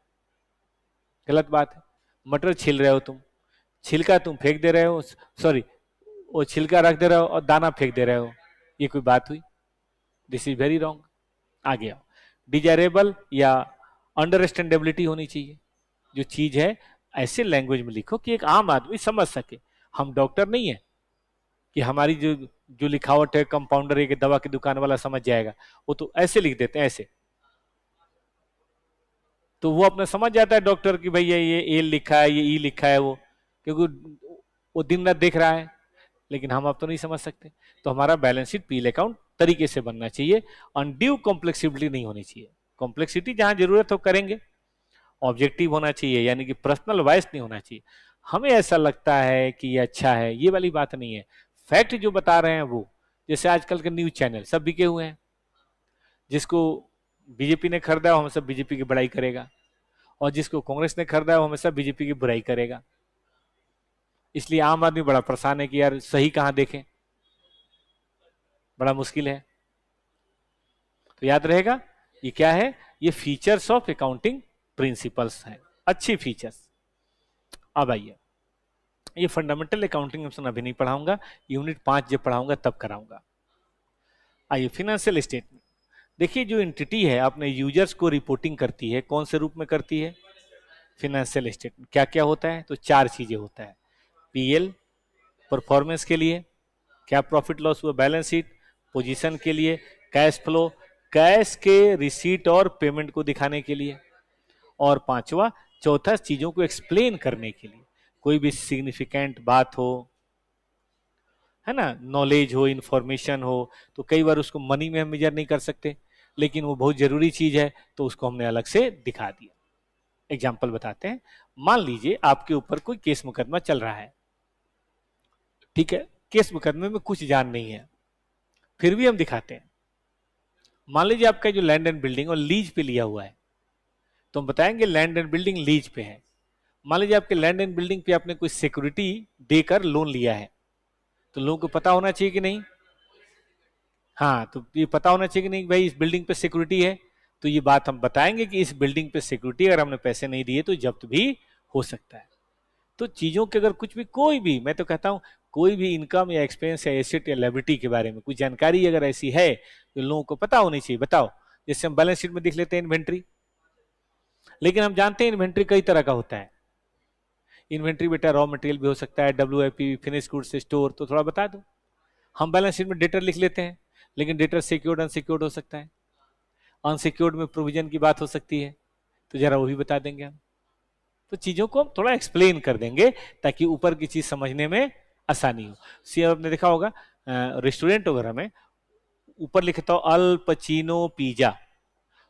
गलत बात है। मटर छील रहे हो तुम, छिलका तुम फेंक दे रहे हो, सॉरी वो छिलका रख दे रहे हो और दाना फेंक दे रहे हो, ये कोई बात हुई, दिस इज वेरी रॉन्ग। आगे आओ, डिजायरेबल या अंडरस्टैंडेबिलिटी होनी चाहिए। जो चीज है ऐसे लैंग्वेज में लिखो कि एक आम आदमी समझ सके। हम डॉक्टर नहीं है कि हमारी जो जो लिखावट है कंपाउंडर है कि दवा की दुकान वाला समझ जाएगा, वो तो ऐसे लिख देते हैं ऐसे, तो वो अपना समझ जाता है डॉक्टर कि भैया ये ए लिखा है, ये ई लिखा है, वो क्योंकि वो दिन रात देख रहा है। लेकिन हम अब तो नहीं समझ सकते। तो हमारा बैलेंस शीट पीएल अकाउंट तरीके से बनना चाहिए, अनड्यू कॉम्प्लेक्सिबिलिटी नहीं होनी चाहिए। कॉम्प्लेक्सिटी जहां जरूरत हो करेंगे, ऑब्जेक्टिव होना चाहिए, यानी कि पर्सनल वाइज नहीं होना चाहिए। हमें ऐसा लगता है कि ये अच्छा है, ये वाली बात नहीं है। फैक्ट जो बता रहे हैं वो, जैसे आजकल के न्यूज चैनल सब बिके हुए हैं, जिसको बीजेपी ने खरीदा है वो हमेशा बीजेपी की बड़ाई करेगा, और जिसको कांग्रेस ने खरीदा है वो हमेशा बीजेपी की बुराई करेगा। इसलिए आम आदमी बड़ा परेशान है कि यार सही कहां देखें, बड़ा मुश्किल है। तो याद रहेगा ये क्या है, ये फीचर्स ऑफ अकाउंटिंग प्रिंसिपल्स है, अच्छी फीचर्स। अब आइए, ये फंडामेंटल अकाउंटिंग ऑप्शन अभी नहीं पढ़ाऊंगा, यूनिट 5 जब पढ़ाऊंगा तब कराऊंगा। आइए फाइनेंशियल स्टेटमेंट। देखिए जो एंटिटी है अपने यूजर्स को रिपोर्टिंग करती है, कौन से रूप में करती है? Financial statement. क्या क्या होता है? तो 4 चीजें होता है। पीएल परफॉर्मेंस के लिए, क्या प्रॉफिट लॉस हुआ बैलेंस शीट, पोजीशन के लिए, कैश फ्लो कैश के रिसीट और पेमेंट को दिखाने के लिए, और चौथा चीजों को एक्सप्लेन करने के लिए। कोई भी सिग्निफिकेंट बात हो, है ना, नॉलेज हो, इंफॉर्मेशन हो, तो कई बार उसको मनी में हम मेजर नहीं कर सकते, लेकिन वो बहुत जरूरी चीज है तो उसको हमने अलग से दिखा दिया। एग्जाम्पल बताते हैं। मान लीजिए आपके ऊपर कोई केस मुकदमा चल रहा है, ठीक है, केस मुकदमे में कुछ जान नहीं है, फिर भी हम दिखाते हैं। मान लीजिए आपका जो लैंड एंड बिल्डिंग और लीज पे लिया हुआ है, तो हम बताएंगे लैंड एंड बिल्डिंग लीज पे है। मान लीजिए आपके लैंड एंड बिल्डिंग पे आपने कोई सिक्योरिटी देकर लोन लिया है, तो लोगों को पता होना चाहिए कि नहीं? हाँ, तो ये पता होना चाहिए कि नहीं भाई इस बिल्डिंग पे सिक्योरिटी है, तो ये बात हम बताएंगे कि इस बिल्डिंग पे सिक्योरिटी अगर हमने पैसे नहीं दिए तो जब्त भी हो सकता है। तो चीजों के अगर कुछ भी कोई भी, मैं तो कहता हूं कोई भी इनकम या एक्सपेंस या एसेट या लायबिलिटी के बारे में कुछ जानकारी अगर ऐसी है तो लोगों को पता होनी चाहिए। बताओ, जैसे हम बैलेंस शीट में देख लेते हैं इन्वेंट्री, लेकिन हम जानते हैं इन्वेंट्री कई तरह का होता है। इन्वेंट्री बेटा रॉ मटेरियल भी हो सकता है, WIP फिनिश गुड्स स्टोर, तो थोड़ा बता दो। हम बैलेंस शीट में डेटर लिख लेते हैं, लेकिन डेटर सिक्योर्ड अनसिक्योर्ड हो सकता है, अनसिक्योर्ड में प्रोविजन की बात हो सकती है, तो जरा वो भी बता देंगे हम। तो चीजों को हम थोड़ा एक्सप्लेन कर देंगे ताकि ऊपर की चीज समझने में आसानी हो। सी आपने देखा होगा रेस्टोरेंट वगैरह में ऊपर लिखता हो अल पचीनो पिज्जा,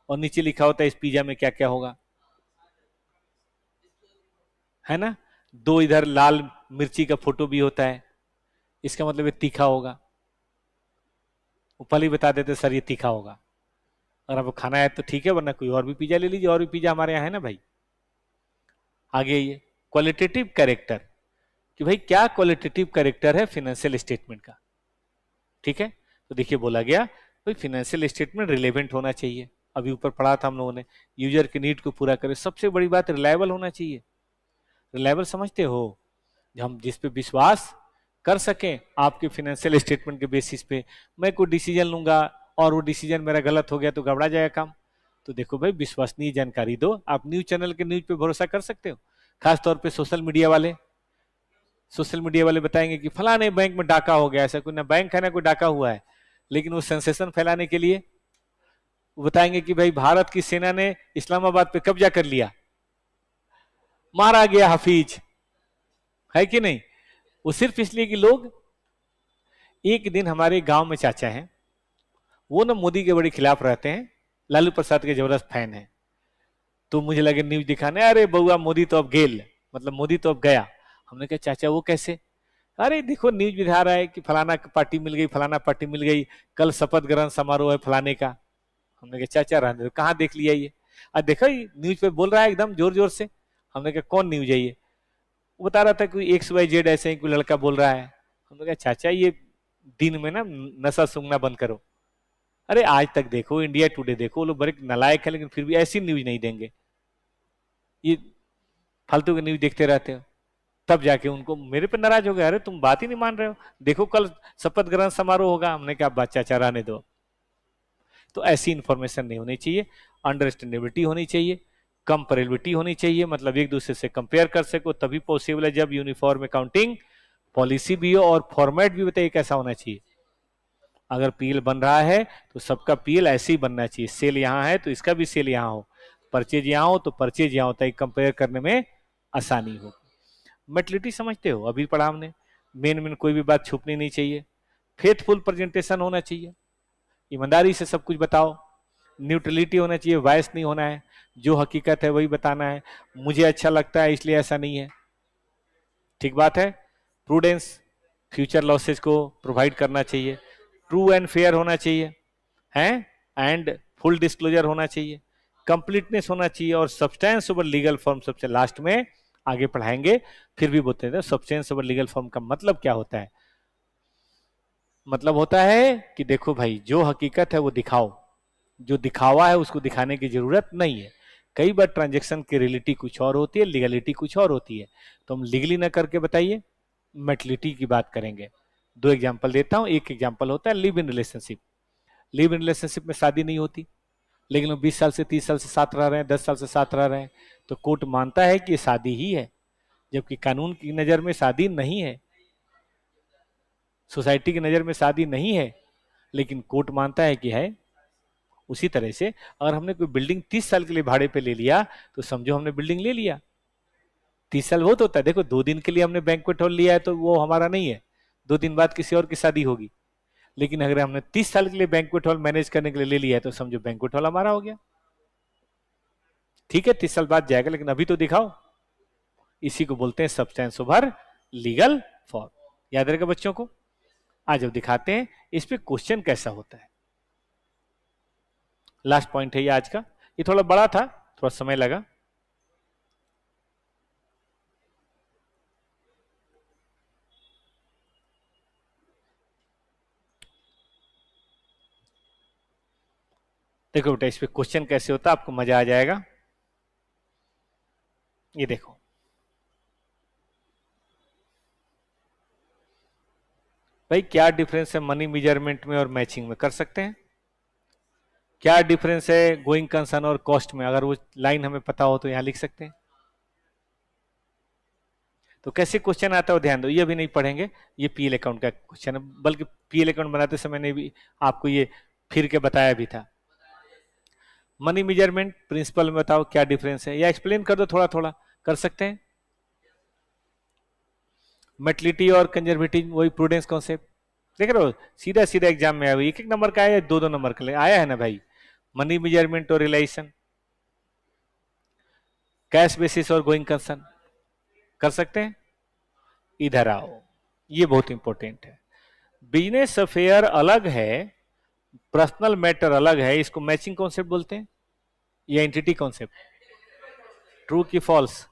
और नीचे लिखा होता है इस पिज्जा में क्या क्या होगा, है ना। 2 इधर लाल मिर्ची का फोटो भी होता है, इसका मतलब ये तीखा होगा। ऊपर ही बता देते सर ये तीखा होगा, अगर आपको खाना है तो ठीक है, वरना कोई और भी पिज्जा ले लीजिए, और भी पिज्जा हमारे यहाँ है ना भाई। आगे ये क्वालिटेटिव कैरेक्टर, कि भाई क्या क्वालिटेटिव कैरेक्टर है फाइनेंशियल स्टेटमेंट का, ठीक है। तो देखिए बोला गया भाई फाइनेंशियल स्टेटमेंट रिलेवेंट होना चाहिए, अभी ऊपर पढ़ा था हम लोगों ने, यूजर के नीड को पूरा करे, सबसे बड़ी बात रिलायबल होना चाहिए। रिलायबल समझते हो, हम जिस पे विश्वास कर सकें आपके फाइनेंशियल स्टेटमेंट के बेसिस पे। मैं कोई डिसीजन लूंगा और वो डिसीजन मेरा गलत हो गया तो गड़बड़ा जाएगा काम। तो देखो भाई विश्वसनीय जानकारी दो। आप न्यूज चैनल के न्यूज पे भरोसा कर सकते हो, खासतौर पे सोशल मीडिया वाले बताएंगे कि फलाने बैंक में डाका हो गया, ऐसा कोई ना बैंक है ना कोई डाका हुआ है, लेकिन वो सेंसेशन फैलाने के लिए वो बताएंगे कि भाई भारत की सेना ने इस्लामाबाद पे कब्जा कर लिया, मारा गया हाफिज, है कि नहीं। वो सिर्फ इसलिए कि लोग, एक दिन हमारे गांव में चाचा हैं, वो ना मोदी के बड़े खिलाफ रहते हैं, लालू प्रसाद के जबरदस्त फैन है, तो मुझे लगे न्यूज दिखाने, अरे बउआ मोदी तो अब गेल, मतलब मोदी तो अब गया। हमने कहा चाचा वो कैसे? अरे देखो न्यूज दिखा रहा है कि फलाना पार्टी मिल गई, फलाना पार्टी मिल गई, कल शपथ ग्रहण समारोह है फलाने का। हमने कहा चाचा रहने दो, कहाँ देख लिया ये? देखो न्यूज पे बोल रहा है एकदम जोर जोर से। हमने कहा कौन न्यूज है ये? वो बता रहा था कोई XYZ ऐसे ही कोई लड़का बोल रहा है। हमने कहा चाचा ये दिन में ना नशा सूंघना बंद करो। अरे आज तक देखो, इंडिया टुडे देखो, वो लोग बड़े नालायक है, लेकिन फिर भी ऐसी न्यूज नहीं देंगे, ये फालतू की न्यूज देखते रहते हो। तब जाके उनको मेरे पे नाराज हो गए, अरे तुम बात ही नहीं मान रहे हो, देखो कल शपथ ग्रहण समारोह होगा। हमने कहा बात चाचा रहने दो। तो ऐसी इंफॉर्मेशन नहीं होनी चाहिए, अंडरस्टैंडेबिलिटी होनी चाहिए, कंपेरेबिलिटी होनी चाहिए, मतलब एक दूसरे से कंपेयर कर सको, तभी पॉसिबल है जब यूनिफॉर्म अकाउंटिंग पॉलिसी भी हो और फॉर्मेट भी बताइए कैसा होना चाहिए। अगर पीएल बन रहा है तो सबका पीएल ऐसे ही बनना चाहिए, सेल यहाँ है तो इसका भी सेल यहाँ हो, परचेज यहाँ हो तो परचेज यहाँ होता है, कंपेयर करने में आसानी हो। मेटलिटी समझते हो, अभी पढ़ा हमने, मेन कोई भी बात छुपनी नहीं चाहिए, फेथफुल प्रेजेंटेशन होना चाहिए, ईमानदारी से सब कुछ बताओ, न्यूट्रलिटी होना चाहिए, वायस नहीं होना है, जो हकीकत है वही बताना है, मुझे अच्छा लगता है इसलिए ऐसा नहीं है, ठीक बात है। प्रूडेंस, फ्यूचर लॉसेज को प्रोवाइड करना चाहिए, ट्रू एंड फेयर होना चाहिए, हैं, एंड फुल डिस्क्लोजर होना चाहिए, कंप्लीटनेस होना चाहिए, और सब्सटेंस ओवर लीगल फॉर्म सबसे लास्ट में आगे पढ़ाएंगे। फिर भी बोलते हैं सब्सटेंस ओवर लीगल फॉर्म का मतलब क्या होता है? मतलब होता है कि देखो भाई जो हकीकत है वो दिखाओ, जो दिखावा है उसको दिखाने की जरूरत नहीं है। कई बार ट्रांजेक्शन की रियलिटी कुछ और होती है, लीगलिटी कुछ और होती है, तो हम लीगली ना करके बताइए मेटलिटी की बात करेंगे। दो एग्जाम्पल देता हूं। एक एग्जाम्पल होता है live in relationship. Live in relationship में शादी नहीं होती, लेकिन वो 20 साल से 30 साल से साथ रह रहे हैं, 10 साल से साथ रह रहे हैं, तो कोर्ट मानता है कि ये शादी ही है, जबकि कानून की नजर में शादी नहीं है, सोसाइटी की नजर में शादी नहीं है, लेकिन कोर्ट मानता है कि है। उसी तरह से अगर हमने कोई बिल्डिंग 30 साल के लिए भाड़े पे ले लिया, तो समझो हमने बिल्डिंग ले लिया। 30 साल बहुत होता है। देखो 2 दिन के लिए हमने बैंक्वेट हॉल लिया है तो वो हमारा नहीं है, 2 दिन बाद किसी और की शादी होगी। लेकिन अगर हमने 30 साल के लिए बैंक्वेट हॉल मैनेज करने के लिए ले लिया है, तो समझो बैंक्वेट हॉल हमारा हो गया। ठीक है, 30 साल बाद जाएगा, लेकिन अभी तो दिखाओ। इसी को बोलते हैं सब्सटेंस ओवर लीगल फॉर्म। याद रहेगा बच्चों को। आज जब दिखाते हैं इस पे क्वेश्चन कैसा होता है। लास्ट पॉइंट है ये आज का। ये थोड़ा बड़ा था, थोड़ा समय लगा। देखो बेटा, इस पे क्वेश्चन कैसे होता है, आपको मजा आ जाएगा। ये देखो, भाई क्या डिफरेंस है मनी मेजरमेंट में और मैचिंग में, कर सकते हैं। क्या डिफरेंस है गोइंग कंसर्न और कॉस्ट में, अगर वो लाइन हमें पता हो तो यहां लिख सकते हैं। तो कैसे क्वेश्चन आता है वो ध्यान दो, ये भी नहीं पढ़ेंगे। ये पीएल अकाउंट का क्वेश्चन है, बल्कि पीएल अकाउंट बनाते समय ने भी आपको ये फिर के बताया भी था। मनी मेजरमेंट प्रिंसिपल में बताओ क्या डिफरेंस है, या एक्सप्लेन कर दो थोड़ा थोड़ा, कर सकते हैं। मेटलिटी और कंजर्वेटिव वही प्रूडेंस कॉन्सेप्ट, देख रहे हो सीधा सीधा एग्जाम में आया। एक एक नंबर का आया, दो दो नंबर का आया है ना भाई। मनी मेजरमेंट और रिलेशन, कैश बेसिस और गोइंग कंसर्न, कर सकते हैं। इधर आओ, ये बहुत इंपॉर्टेंट है। बिजनेस अफेयर अलग है, पर्सनल मैटर अलग है, इसको मैचिंग कॉन्सेप्ट बोलते हैं या एंटिटी कॉन्सेप्ट। ट्रू की फॉल्स।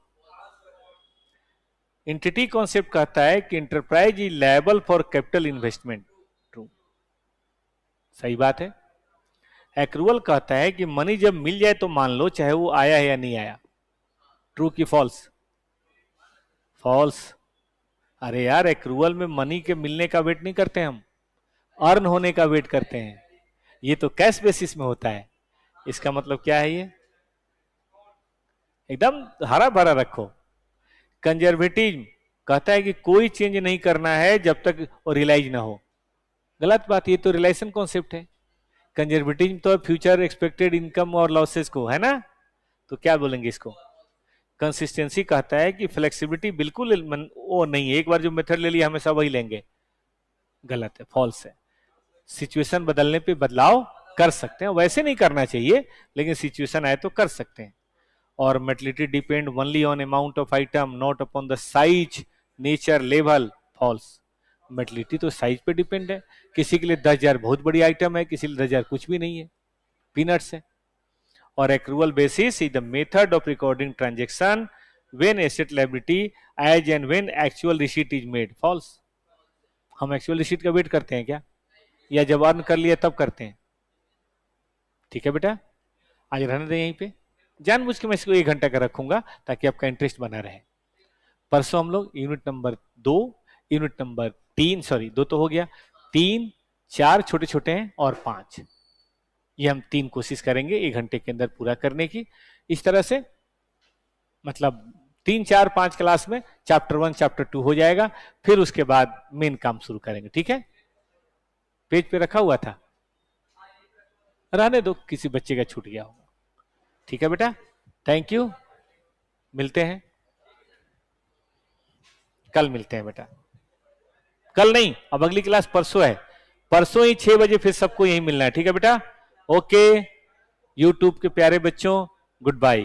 एंटिटी कॉन्सेप्ट कहता है कि enterprise is liable for capital investment. True, सही बात है। एक्रूअल कहता है कि मनी जब मिल जाए तो मान लो, चाहे वो आया है या नहीं आया। ट्रू की फॉल्स। फॉल्स। अरे यार, एक्रूअल में मनी के मिलने का वेट नहीं करते हम, अर्न होने का वेट करते हैं। ये तो कैश बेसिस में होता है। इसका मतलब क्या है, ये एकदम हरा भरा रखो। कंजर्वेटिव कहता है कि कोई चेंज नहीं करना है जब तक वो रियलाइज ना हो। गलत बात, ये तो रिलेशन कॉन्सेप्ट है। कंजर्वेटिव तो फ्यूचर एक्सपेक्टेड इनकम और लॉसेस को है ना, तो क्या बोलेंगे इसको। कंसिस्टेंसी कहता है कि फ्लेक्सिबिलिटी बिल्कुल वो नहीं है, एक बार जो मेथड ले लिया हमेशा वही लेंगे। गलत है, फॉल्स है। सिचुएशन बदलने पे बदलाव कर सकते हैं, वैसे नहीं करना चाहिए, लेकिन सिचुएशन आए तो कर सकते हैं। और materiality depend only on amount of item, not upon the size, nature, level. False. Materiality तो साइज पे डिपेंड है। किसी के लिए 10,000 बहुत बड़ी आइटम है, किसी लिए 10,000 कुछ भी नहीं है, पीनट्स है। और accrual basis is the method of recording transaction when asset liability as and when actual receipt is made. False. हम एक्चुअल रिसीट का वेट करते हैं क्या, या जब अर्न कर लिया तब करते हैं। ठीक है बेटा, आज रहने दें यहीं पे। जानबूझ के मैं इसको 1 घंटा का रखूंगा ताकि आपका इंटरेस्ट बना रहे। परसों हम लोग unit number 2, unit number 3, sorry 2 तो हो गया, 3, 4 छोटे छोटे हैं और 5, ये हम 3 कोशिश करेंगे 1 घंटे के अंदर पूरा करने की। इस तरह से मतलब 3, 4, 5 क्लास में चैप्टर 1 चैप्टर 2 हो जाएगा। फिर उसके बाद मेन काम शुरू करेंगे। ठीक है, पेज पे रखा हुआ था, रहने दो, किसी बच्चे का छूट गया होगा। ठीक है बेटा, थैंक यू, मिलते हैं कल, मिलते हैं बेटा। कल नहीं, अब अगली क्लास परसों है, परसों ही 6 बजे फिर सबको यहीं मिलना है। ठीक है बेटा, ओके। यूट्यूब के प्यारे बच्चों, गुड बाय।